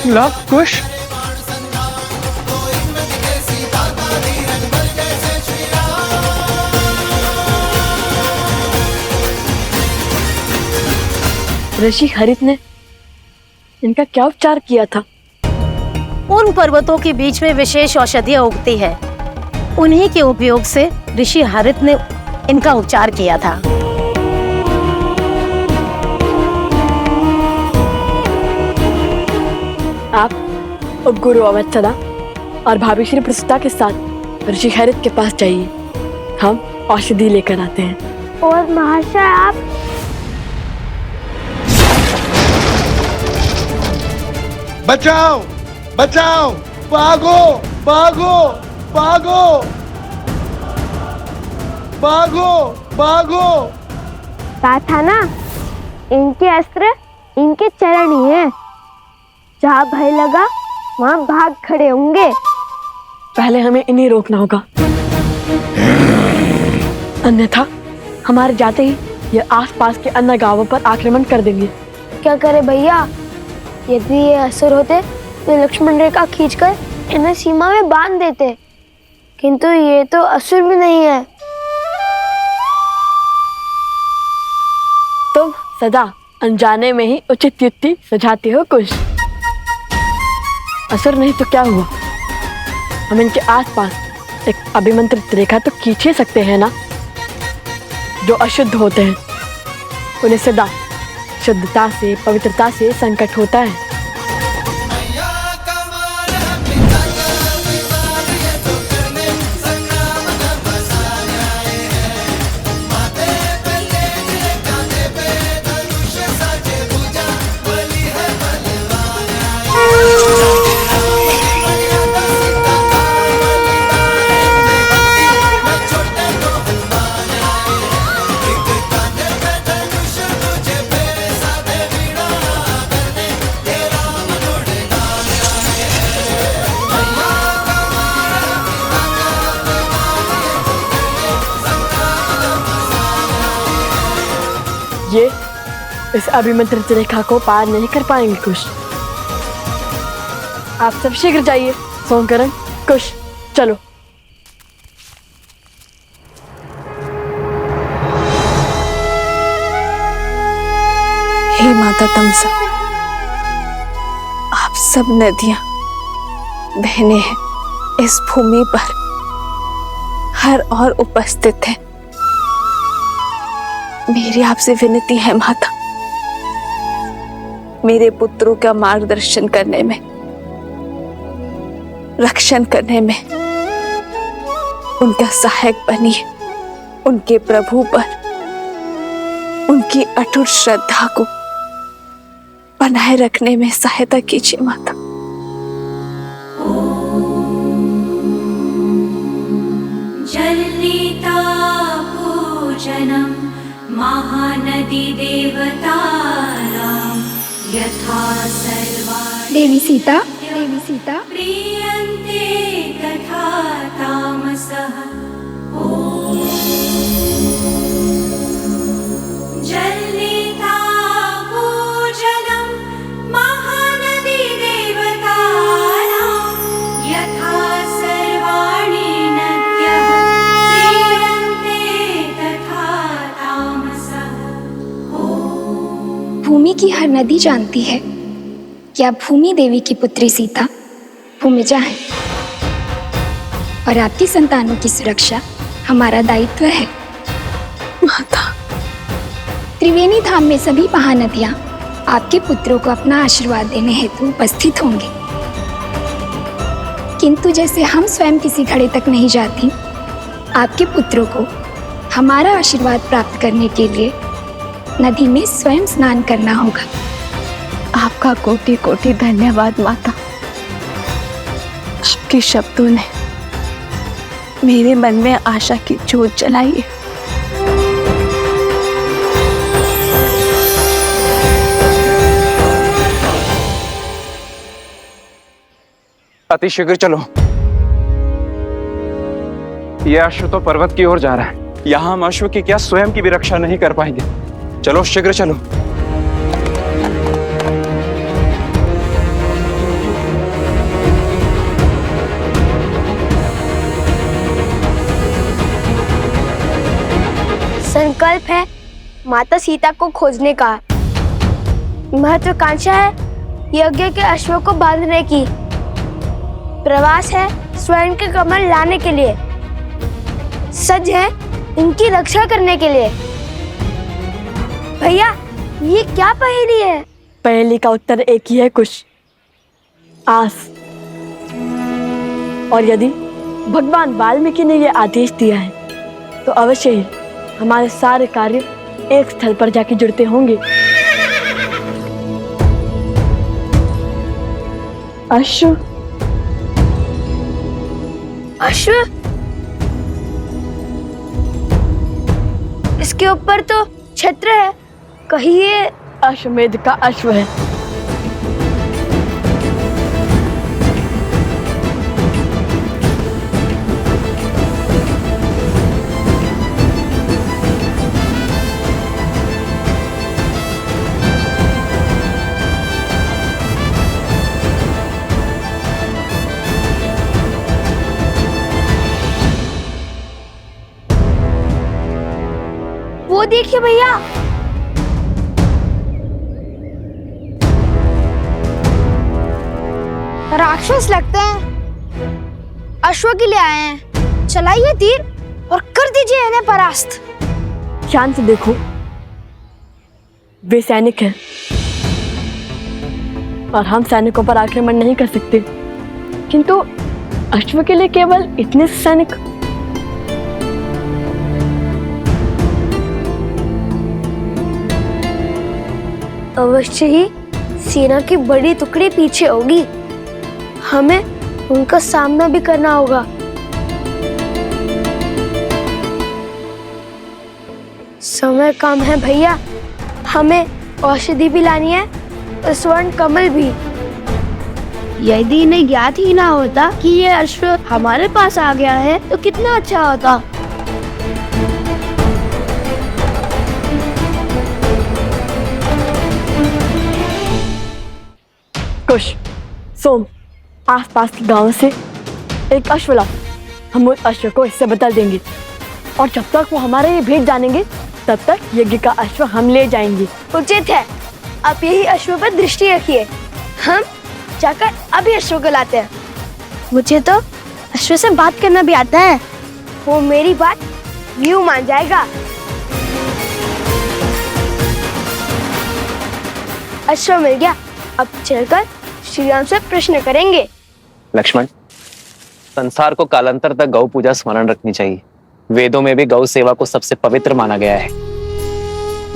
लव कुश, ऋषि हरित ने इनका क्या उपचार किया था? उन पर्वतों के बीच में विशेष औषधियां उगती है, उन्हीं के उपयोग से ऋषि हरित ने इनका उपचार किया था। आप उपगुरु अवत्सला और भाभी श्री प्रसूता के साथ ऋषि हरित के पास जाइए, हम औषधि लेकर आते हैं। और महाशय आप बचाओ बचाओ, भागो भागो भागो भागो भागो। कहा था ना, इनके अस्त्र इनके चरण ही हैं। जहाँ भय लगा वहाँ भाग खड़े होंगे। पहले हमें इन्हें रोकना होगा, अन्यथा हमारे जाते ही ये आसपास के अन्य गांवों पर आक्रमण कर देंगे। क्या करे भैया, यदि ये असुर होते तो लक्ष्मण रेखा खींचकर इन्हें सीमा में बांध देते, किंतु ये तो असुर भी नहीं है। तुम सदा अनजाने में ही उचित युक्ति सुझाते हो कुश। असुर नहीं तो क्या हुआ, हम इनके आसपास एक अभिमंत्रित रेखा तो खींच ही सकते हैं ना। जो अशुद्ध होते हैं उन्हें सदा शुद्धता से, पवित्रता से संकट होता है। ये इस अभिमंत्रित रेखा को पार नहीं कर पाएंगे कुश। आप सब शीघ्र जाइए। सोमकरण, कुश, चलो। हे माता तमसा, आप सब नदियां, बहनें हैं इस भूमि पर हर और उपस्थित हैं। मेरी आपसे विनती है माता, मेरे पुत्रों का मार्गदर्शन करने में, रक्षण करने में उनका सहायक बनिए। उनके प्रभु पर उनकी अटूट श्रद्धा को बनाए रखने में सहायता कीजिए माता। जलनीता पूजनम महानदी देवतानां यथा सर्वाणि देवी सीता प्रीयन्ते तथा तामसः। जलनीता पूजनम महानदी देवतानां यथा सर्वाणि नद्यः प्रीयन्ते तथा तामसः। भूमि की हर नदी जानती है कि आप भूमि देवी की पुत्री सीता भूमिजा हैं और आपकी संतानों की सुरक्षा हमारा दायित्व है। माता, त्रिवेणी धाम में सभी महानदियां आपके पुत्रों को अपना आशीर्वाद देने हेतु उपस्थित होंगे, किंतु जैसे हम स्वयं किसी घड़े तक नहीं जाती, आपके पुत्रों को हमारा आशीर्वाद प्राप्त करने के लिए नदी में स्वयं स्नान करना होगा। आपका कोटि कोटि धन्यवाद माता। आपके शब्दों ने मेरे मन में आशा की ज्योत जलाई है। अतिशीघ्र चलो, यह अश्व तो पर्वत की ओर जा रहा है। यहां हम अश्व की क्या स्वयं की भी रक्षा नहीं कर पाएंगे। चलो शीघ्र चलो। संकल्प है माता सीता को खोजने का। महत्वाकांक्षा है यज्ञ के अश्वों को बांधने की। प्रवास है स्वर्ण के कमल लाने के लिए। सज है इनकी रक्षा करने के लिए। भैया, ये क्या पहेली है? पहेली का उत्तर एक ही है कुश, आस। और यदि भगवान वाल्मीकि ने यह आदेश दिया है तो अवश्य ही हमारे सारे कार्य एक स्थल पर जाके जुड़ते होंगे। अश्व, अश्व? इसके ऊपर तो छत्र है, कहीं ये अश्वमेध का अश्व है। वो देखिए भैया, राक्षस लगते हैं। अश्व के लिए आए हैं। चलाइए तीर और कर दीजिए इन्हें परास्त। ध्यान से देखो, वे सैनिक हैं और हम सैनिकों पर आक्रमण नहीं कर सकते, किंतु अश्व के लिए केवल इतने सैनिक। अवश्य ही सेना की बड़ी टुकड़ी पीछे होगी, हमें उनका सामना भी करना होगा। समय कम है भैया, हमें औषधि भी लानी है और स्वर्ण कमल भी। यदि इन्हें ज्ञात ही ना होता कि ये अश्व हमारे पास आ गया है तो कितना अच्छा होता। कुश, सोम, आसपास के गांव से एक अश्व लाओ। हम उस अश्व को इससे बदल देंगे और जब तक वो हमारे ये भेंट जानेंगे तब तक यज्ञ का अश्व हम ले जाएंगे। उचित है, आप यही अश्व पर दृष्टि रखिए, हम जाकर अभी अश्व को लाते हैं। मुझे तो अश्व से बात करना भी आता है, वो मेरी बात यूं मान जाएगा। अश्व मिल गया, अब चलकर श्री राम से प्रश्न करेंगे। लक्ष्मण, संसार को कालांतर तक गौ पूजा स्मरण रखनी चाहिए। वेदों में भी गौ सेवा को सबसे पवित्र माना गया है।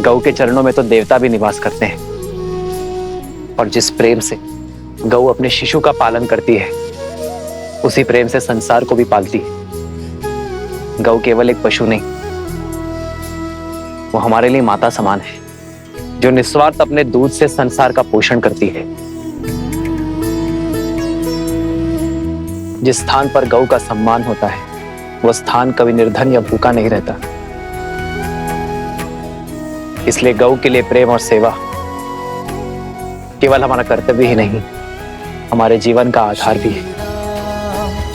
गौ के चरणों में तो देवता भी निवास करते हैं। और जिस प्रेम से गौ अपने शिशु का पालन करती है, उसी प्रेम से संसार को भी पालती है। गौ केवल एक पशु नहीं, वो हमारे लिए माता समान है, जो निस्वार्थ अपने दूध से संसार का पोषण करती है। जिस स्थान पर गौ का सम्मान होता है, वो स्थान कभी निर्धन या भूखा नहीं रहता। इसलिए गौ के लिए प्रेम और सेवा केवल हमारा कर्तव्य ही नहीं, हमारे जीवन का आधार भी है।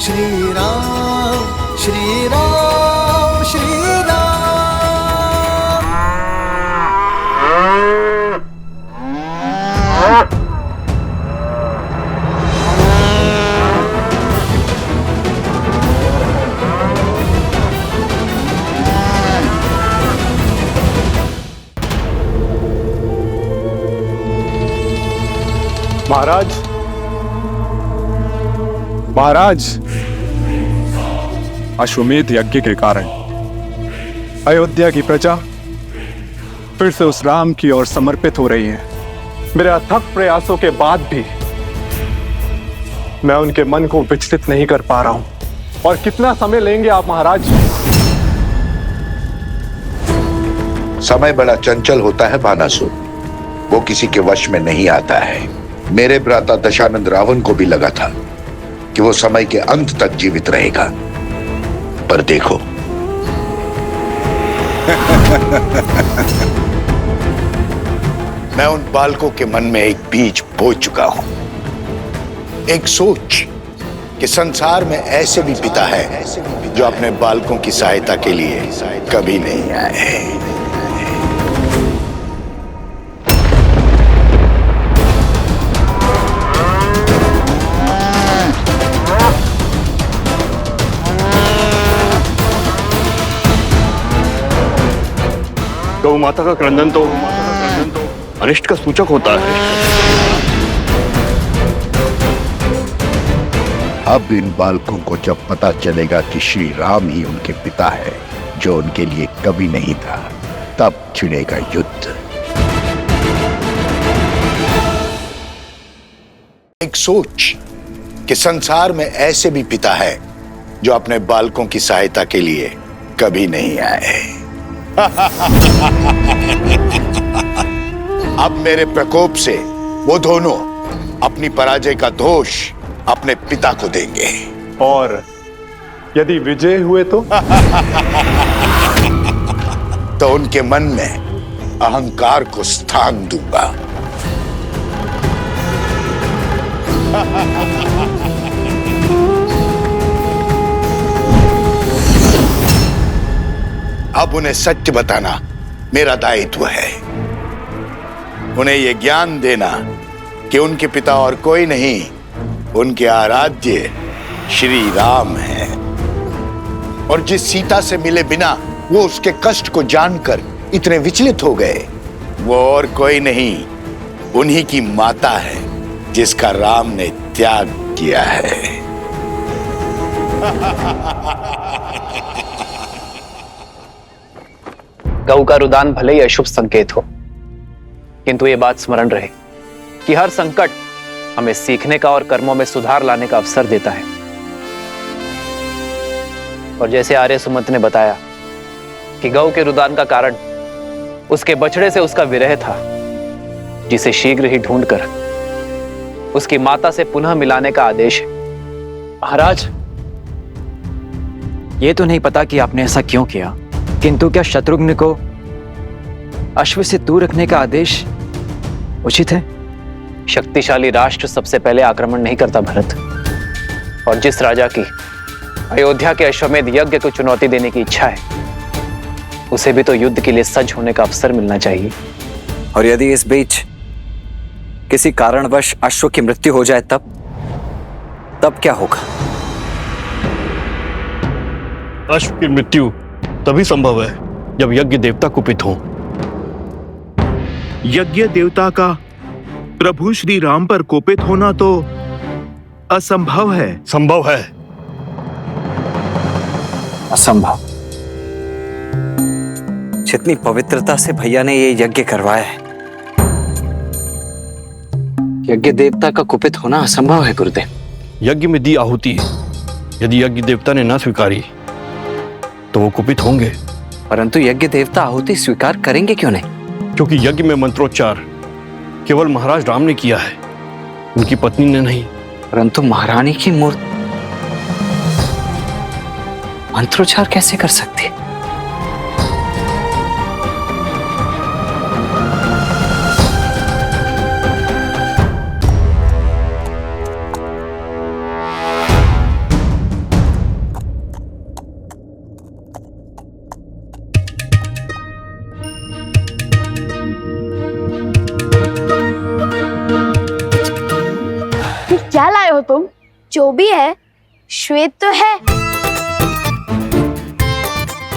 श्री राम श्री राम श्री राम। महाराज, महाराज, अश्वमेध यज्ञ के कारण अयोध्या की प्रजा फिर से उस राम की ओर समर्पित हो रही है। मेरे अथक प्रयासों के बाद भी मैं उनके मन को विचलित नहीं कर पा रहा हूं। और कितना समय लेंगे आप महाराज? समय बड़ा चंचल होता है बानासुर, वो किसी के वश में नहीं आता है। मेरे भ्राता दशानंद रावण को भी लगा था कि वो समय के अंत तक जीवित रहेगा, पर देखो मैं उन बालकों के मन में एक बीज बो चुका हूं, एक सोच कि संसार में ऐसे भी पिता है जो अपने बालकों की सहायता के लिए कभी नहीं आए। गौ माता का क्रंदन तो अनिष्ट का सूचक होता है। अब इन बालकों को जब पता चलेगा कि श्री राम ही उनके पिता है, जो उनके लिए कभी नहीं था, तब छिड़ेगा युद्ध। एक सोच कि संसार में ऐसे भी पिता है जो अपने बालकों की सहायता के लिए कभी नहीं आए। अब मेरे प्रकोप से वो दोनों अपनी पराजय का दोष अपने पिता को देंगे। और यदि विजय हुए तो उनके मन में अहंकार को स्थान दूंगा। अब उन्हें सत्य बताना मेरा दायित्व है। उन्हें यह ज्ञान देना कि उनके पिता और कोई नहीं, उनके आराध्य श्री राम है। और जिस सीता से मिले बिना वो उसके कष्ट को जानकर इतने विचलित हो गए, वो और कोई नहीं, उन्हीं की माता है जिसका राम ने त्याग किया है। गऊ का रुदान भले ही अशुभ संकेत हो, किंतु ये बात स्मरण रहे कि हर संकट हमें सीखने का और कर्मों में सुधार लाने का अवसर देता है। और जैसे आर्य सुमंत ने बताया कि गऊ के रुदान का कारण उसके बछड़े से उसका विरह था, जिसे शीघ्र ही ढूंढकर उसकी माता से पुनः मिलाने का आदेश है। महाराज, ये तो नहीं पता कि आपने ऐसा क्यों किया, किंतु क्या शत्रुघ्न को अश्व से दूर रखने का आदेश उचित है? शक्तिशाली राष्ट्र सबसे पहले आक्रमण नहीं करता भरत, और जिस राजा की अयोध्या के अश्वमेध यज्ञ को चुनौती देने की इच्छा है, उसे भी तो युद्ध के लिए सज्ज होने का अवसर मिलना चाहिए। और यदि इस बीच किसी कारणवश अश्व की मृत्यु हो जाए तब क्या होगा? अश्व की मृत्यु तभी संभव है जब यज्ञ देवता कुपित हो। यज्ञ देवता का प्रभु श्री राम पर कोपित होना तो असंभव है। संभव है। असंभव? जितनी पवित्रता से भैया ने ये यज्ञ करवाया है, यज्ञ देवता का कुपित होना असंभव है गुरुदेव। यज्ञ में दी आहुति यदि यज्ञ देवता ने ना स्वीकारी तो वो कुपित होंगे। परंतु यज्ञ देवता आहुति स्वीकार करेंगे क्यों नहीं? क्योंकि यज्ञ में मंत्रोच्चार केवल महाराज राम ने किया है, उनकी पत्नी ने नहीं। परंतु महारानी की मूर्ति मंत्रोच्चार कैसे कर सकती है? क्या लाए हो तुम? जो भी है श्वेत तो है।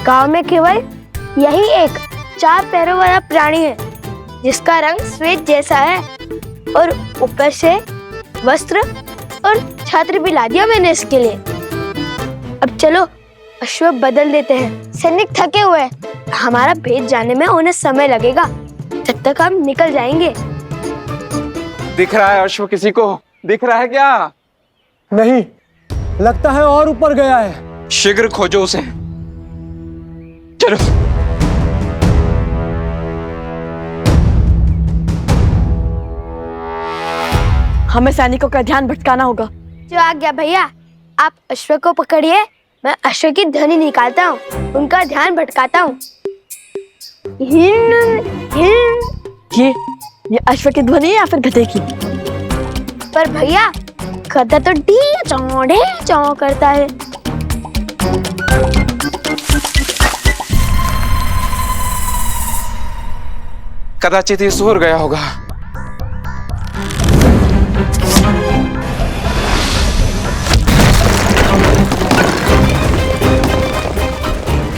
गांव में केवल यही एक 4 पैरों वाला प्राणी है जिसका रंग श्वेत जैसा है, और ऊपर से वस्त्र और छात्र भी ला दिया मैंने इसके लिए। अब चलो अश्व बदल देते हैं। सैनिक थके हुए हैं, हमारा भेद जाने में उन्हें समय लगेगा, जब तक हम निकल जाएंगे। दिख रहा है अश्व किसी को? दिख रहा है क्या? नहीं, लगता है और ऊपर गया है। शीघ्र खोजो उसे। चलो। हमें सैनिकों का ध्यान भटकाना होगा। जो आ गया भैया, आप अश्व को पकड़िए, मैं अश्व की ध्वनि निकालता हूँ, उनका ध्यान भटकाता हूँ। ये अश्व की ध्वनि है या फिर गधे की? पर भैया गधा तो ढी चौ करता है। कदाचित ये सूर गया होगा।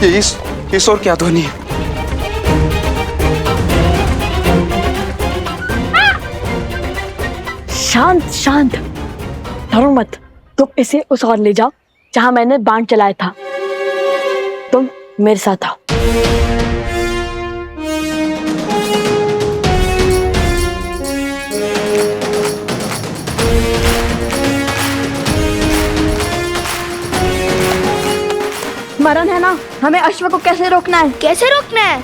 ये ईश्वर क्या ध्वनि है? शांत शांत, डरो मत। तुम इसे उस ओर ले जाओ जहां मैंने बाण चलाया था। तुम मेरे साथ आओ। मरण है ना, हमें अश्व को कैसे रोकना है? कैसे रोकना है?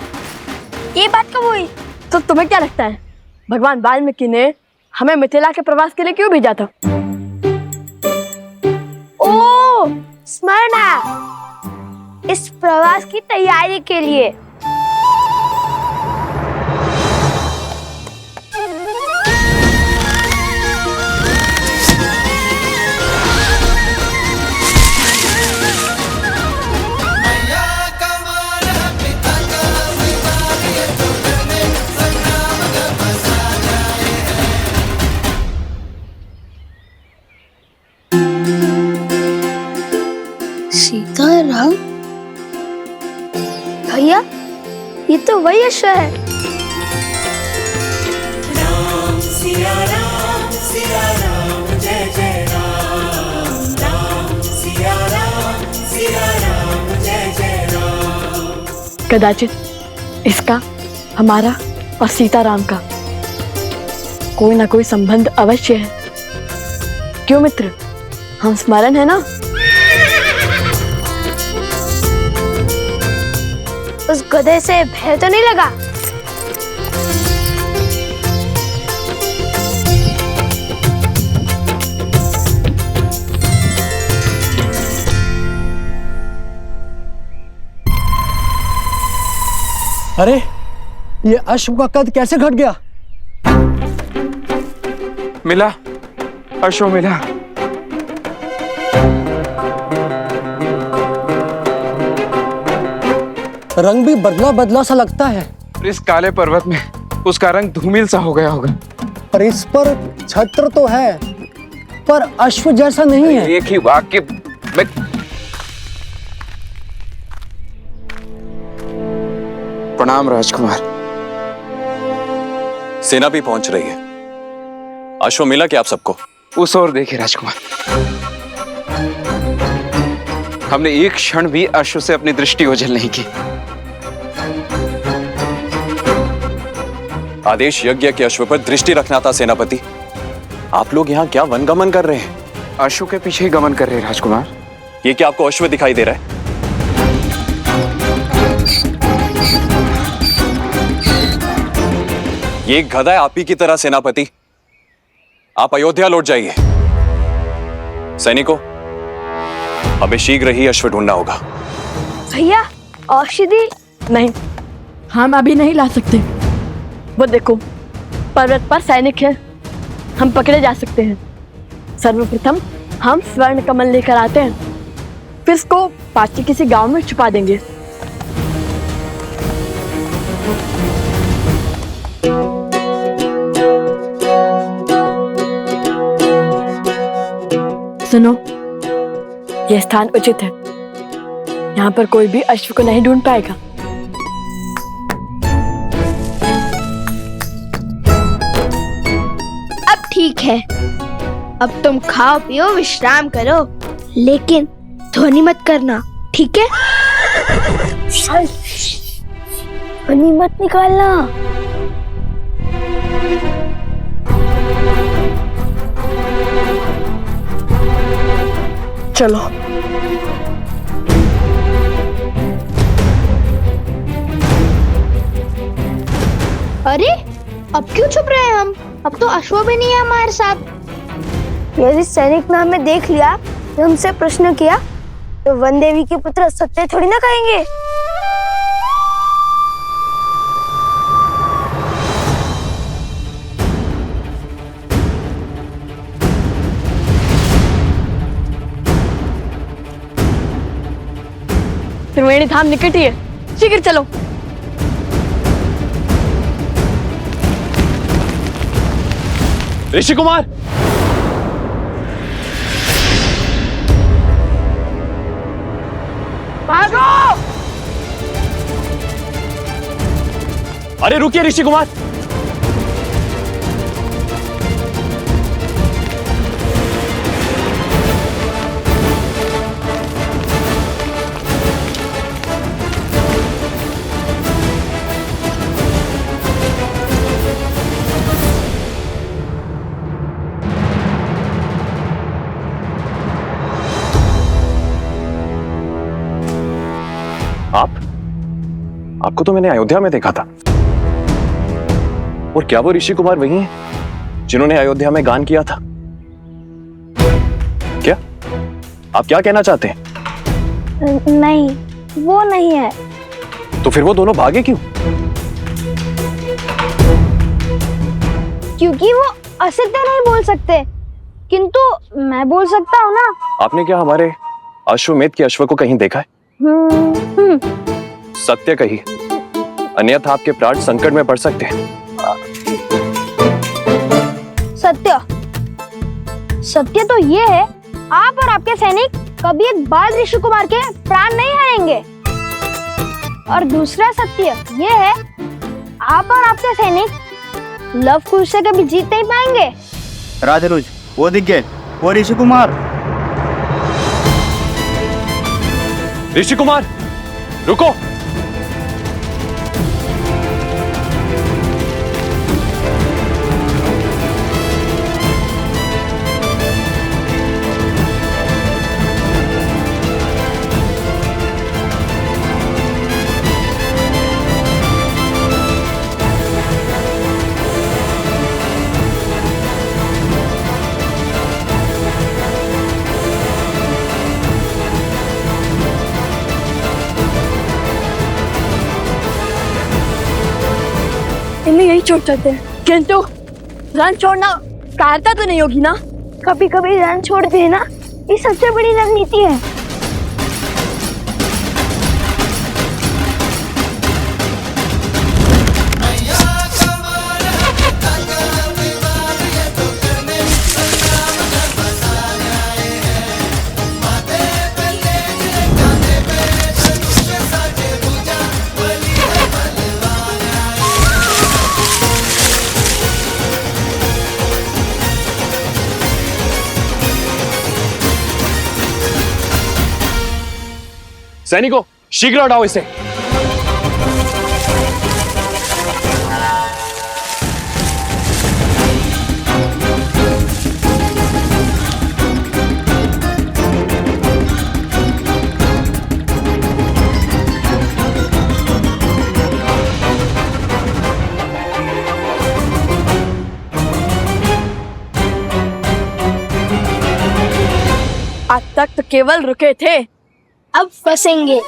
ये बात कब हुई? तो तुम्हें क्या लगता है भगवान वाल्मीकि ने हमें मिथिला के प्रवास के लिए क्यों भेजा था? ओ, स्मरण है, इस प्रवास की तैयारी के लिए। सीताराम? भैया, ये तो वही अश्व है। कदाचित इसका, हमारा और सीताराम का कोई ना कोई संबंध अवश्य है। क्यों मित्र, हम स्मरण है ना? उस गधे से भय तो नहीं लगा? अरे ये अश्व का कद कैसे घट गया? मिला, अश्व मिला। रंग भी बदला बदला सा लगता है। इस काले पर्वत में उसका रंग धूमिल सा हो गया होगा। पर इस पर छत्र तो है, पर अश्व जैसा नहीं है। एक ही वाक्य में प्रणाम राजकुमार। सेना भी पहुंच रही है। अश्व मिला क्या आप सबको? उस ओर देखिए राजकुमार, हमने एक क्षण भी अश्व से अपनी दृष्टि ओझल नहीं की। आदेश यज्ञ के अश्व पर दृष्टि रखना था सेनापति। आप लोग यहाँ क्या वनगमन कर रहे हैं? अश्व के पीछे ही गमन कर रहे हैं राजकुमार। ये क्या आपको अश्व दिखाई दे रहा है? ये एक गधा है आप ही की तरह सेनापति। आप अयोध्या लौट जाइए। सैनिकों, हमें शीघ्र ही अश्व ढूंढना होगा। भैया औषधि नहीं, हम अभी नहीं ला सकते। वो देखो, पर्वत पर सैनिक है, हम पकड़े जा सकते हैं। सर्वप्रथम हम स्वर्ण कमल लेकर आते हैं, फिर इसको पास के किसी गांव में छुपा देंगे। सुनो, यह स्थान उचित है। यहाँ पर कोई भी अश्व को नहीं ढूंढ पाएगा। अब ठीक है, अब तुम खाओ पियो विश्राम करो, लेकिन ध्वनि मत करना, ठीक है? ध्वनि मत निकालना। चलो। अरे अब क्यों छुप रहे हैं हम? अब तो अश्व भी नहीं है हमारे साथ। यदि सैनिक ने हमें देख लिया, तो हमसे प्रश्न किया, तो वन देवी के पुत्र सत्य थोड़ी ना कहेंगे। त्रिवेणी धाम निकट ही है, शीघ्र चलो। ऋषि कुमार, भागो! अरे रुकिए ऋषि कुमार। आपको तो मैंने अयोध्या में देखा था। और क्या वो ऋषि कुमार वही हैं जिन्होंने अयोध्या में गान किया था? क्या आप क्या कहना चाहते हैं? नहीं, वो नहीं है। तो फिर वो दोनों भागे क्यों? क्योंकि वो असत्य नहीं बोल सकते, किंतु मैं बोल सकता हूँ ना। आपने क्या हमारे अश्वमेध के अश्व को कहीं देखा है? सत्य कही, अन्यथा आपके प्राण संकट में पड़ सकते हैं। सत्य सत्य तो ये है, आप और आपके सैनिक कभी एक बाल ऋषि कुमार के प्राण नहीं हारेंगे। और दूसरा सत्य ये है, आप और आपके सैनिक लव कुश से कभी जीत नहीं पाएंगे। राजरुज, वो दिख गए, वो ऋषि कुमार। ऋषि कुमार रुको। छोड़ सकते हैं, किंतु रण छोड़ना कायरता तो नहीं होगी ना? कभी कभी रण छोड़ देना ये सबसे बड़ी रणनीति है। सैनिकों, शीघ्र हटाओ इसे। आज तक तो केवल रुके थे, अब फंसेंगे।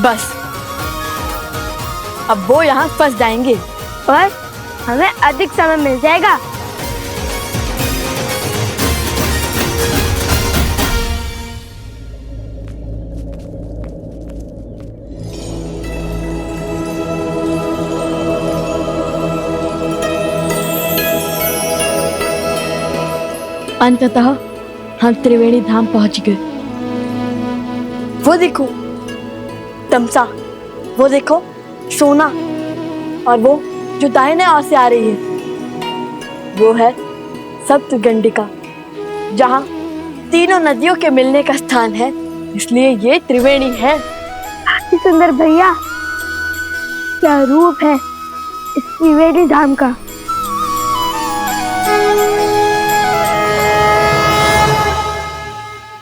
बस अब वो यहाँ फंस जाएंगे और हमें अधिक समय मिल जाएगा। अंततः हम त्रिवेणी धाम पहुंच गए। वो देखो तमसा, वो देखो सोना, और वो जो दाहिने ओर से आ रही है वो है सप्तगंडिका, जहाँ तीनों नदियों के मिलने का स्थान है, इसलिए ये त्रिवेणी है। काफी सुंदर भैया, क्या रूप है इस त्रिवेणी धाम का।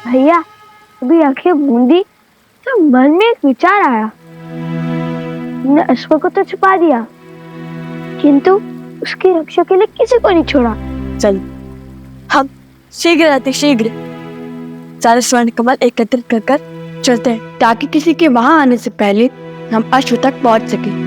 भैया अभी आंखें मूंदी तो मन में एक विचार आया। हमने अश्व को तो छुपा दिया, किंतु उसकी रक्षा के लिए किसी को नहीं छोड़ा। चल हम शीघ्र अतिशीघ्र सारे स्वर्ण कमल एकत्रित कर चलते हैं, ताकि किसी के वहां आने से पहले हम अश्व तक पहुंच सके।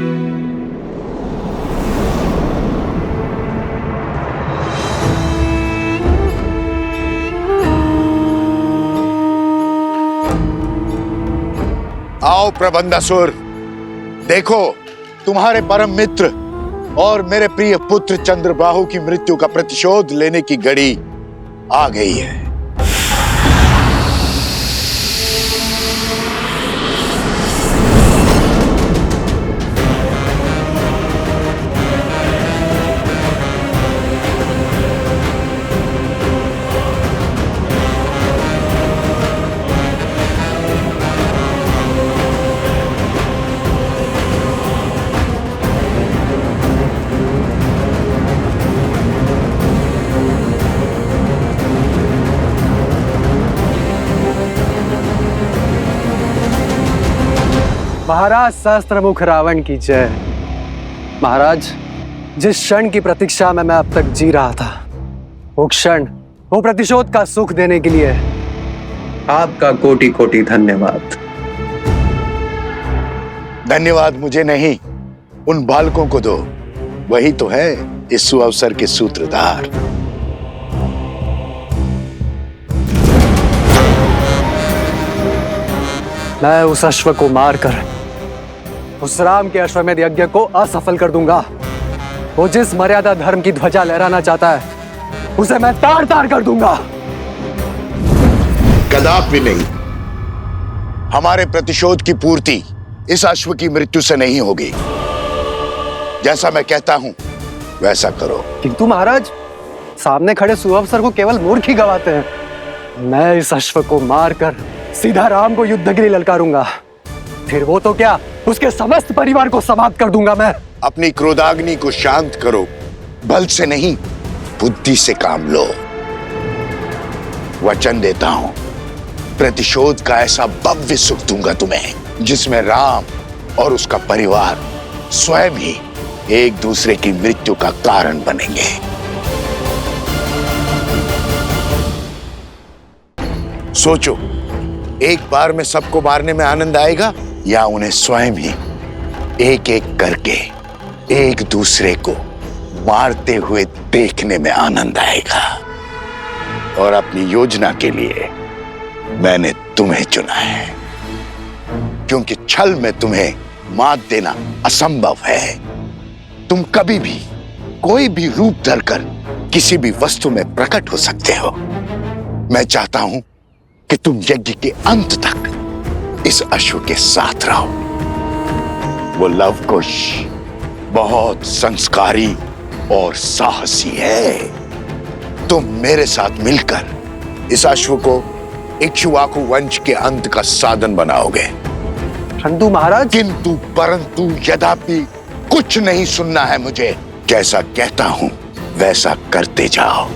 आओ प्रबंधासुर, देखो तुम्हारे परम मित्र और मेरे प्रिय पुत्र चंद्रबाहु की मृत्यु का प्रतिशोध लेने की घड़ी आ गई है। महाराज सहस्त्रमुख रावण की जय। महाराज, जिस क्षण की प्रतीक्षा में मैं अब तक जी रहा था, वो क्षण, वो प्रतिशोध का सुख देने के लिए आपका कोटि कोटि धन्यवाद। धन्यवाद मुझे नहीं, उन बालकों को दो, वही तो है इस सुअवसर के सूत्रधार। मैं उस अश्व को मारकर उस राम के अश्वमेध यज्ञ को असफल कर दूंगा। वो जिस मर्यादा धर्म की ध्वजा लहराना चाहता है उसे मैं तार तार कर दूंगा। कदापि नहीं। हमारे प्रतिशोध की पूर्ति इस अश्व की मृत्यु से नहीं होगी। जैसा मैं कहता हूं वैसा करो। किंतु महाराज, सामने खड़े सुअवसर को केवल मूर्ख ही गवाते हैं। मैं इस अश्व को मारकर सीधा राम को युद्ध के लिए ललकारूंगा। फिर वो तो क्या, उसके समस्त परिवार को समाप्त कर दूंगा मैं। अपनी क्रोधाग्नि को शांत करो। बल से नहीं, बुद्धि से काम लो। वचन देता हूं, प्रतिशोध का ऐसा भव्य सुख दूंगा तुम्हें जिसमें राम और उसका परिवार स्वयं ही एक दूसरे की मृत्यु का कारण बनेंगे। सोचो, एक बार में सबको मारने में आनंद आएगा या उन्हें स्वयं ही एक एक करके एक दूसरे को मारते हुए देखने में आनंद आएगा। और अपनी योजना के लिए मैंने तुम्हें चुना है, क्योंकि छल में तुम्हें मात देना असंभव है। तुम कभी भी कोई भी रूप धरकर किसी भी वस्तु में प्रकट हो सकते हो। मैं चाहता हूं कि तुम यज्ञ के अंत तक इस अश्व के साथ रहो। वो लवकुश बहुत संस्कारी और साहसी है। तुम मेरे साथ मिलकर इस अश्व को इक्ष्वाकु वंश के अंत का साधन बनाओगे। परंतु महाराज, किंतु परंतु यद्यपि कुछ नहीं सुनना है मुझे। जैसा कहता हूं वैसा करते जाओ।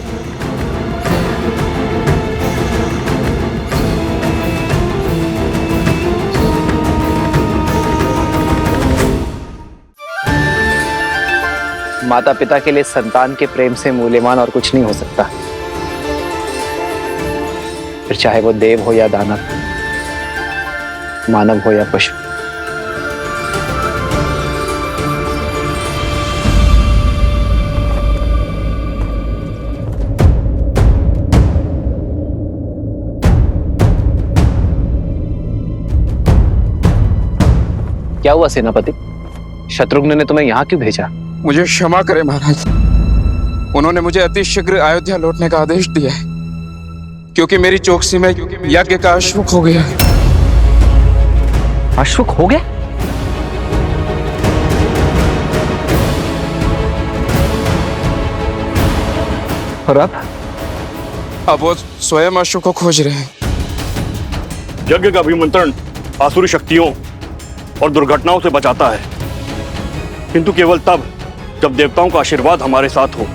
माता पिता के लिए संतान के प्रेम से मूल्यवान और कुछ नहीं हो सकता, फिर चाहे वो देव हो या दानव, मानव हो या पशु। क्या हुआ सेनापति? शत्रुघ्न ने तुम्हें यहाँ क्यों भेजा? मुझे क्षमा करें महाराज, उन्होंने मुझे अति शीघ्र अयोध्या लौटने का आदेश दिया है, क्योंकि मेरी चौकसी में यज्ञ का अश्व खो गया। अश्व खो गया? और अब वो स्वयं अश्व को खोज रहे हैं। यज्ञ का अभिमंत्रण आसुरी शक्तियों और दुर्घटनाओं से बचाता है, किंतु केवल तब जब देवताओं का आशीर्वाद हमारे साथ हो।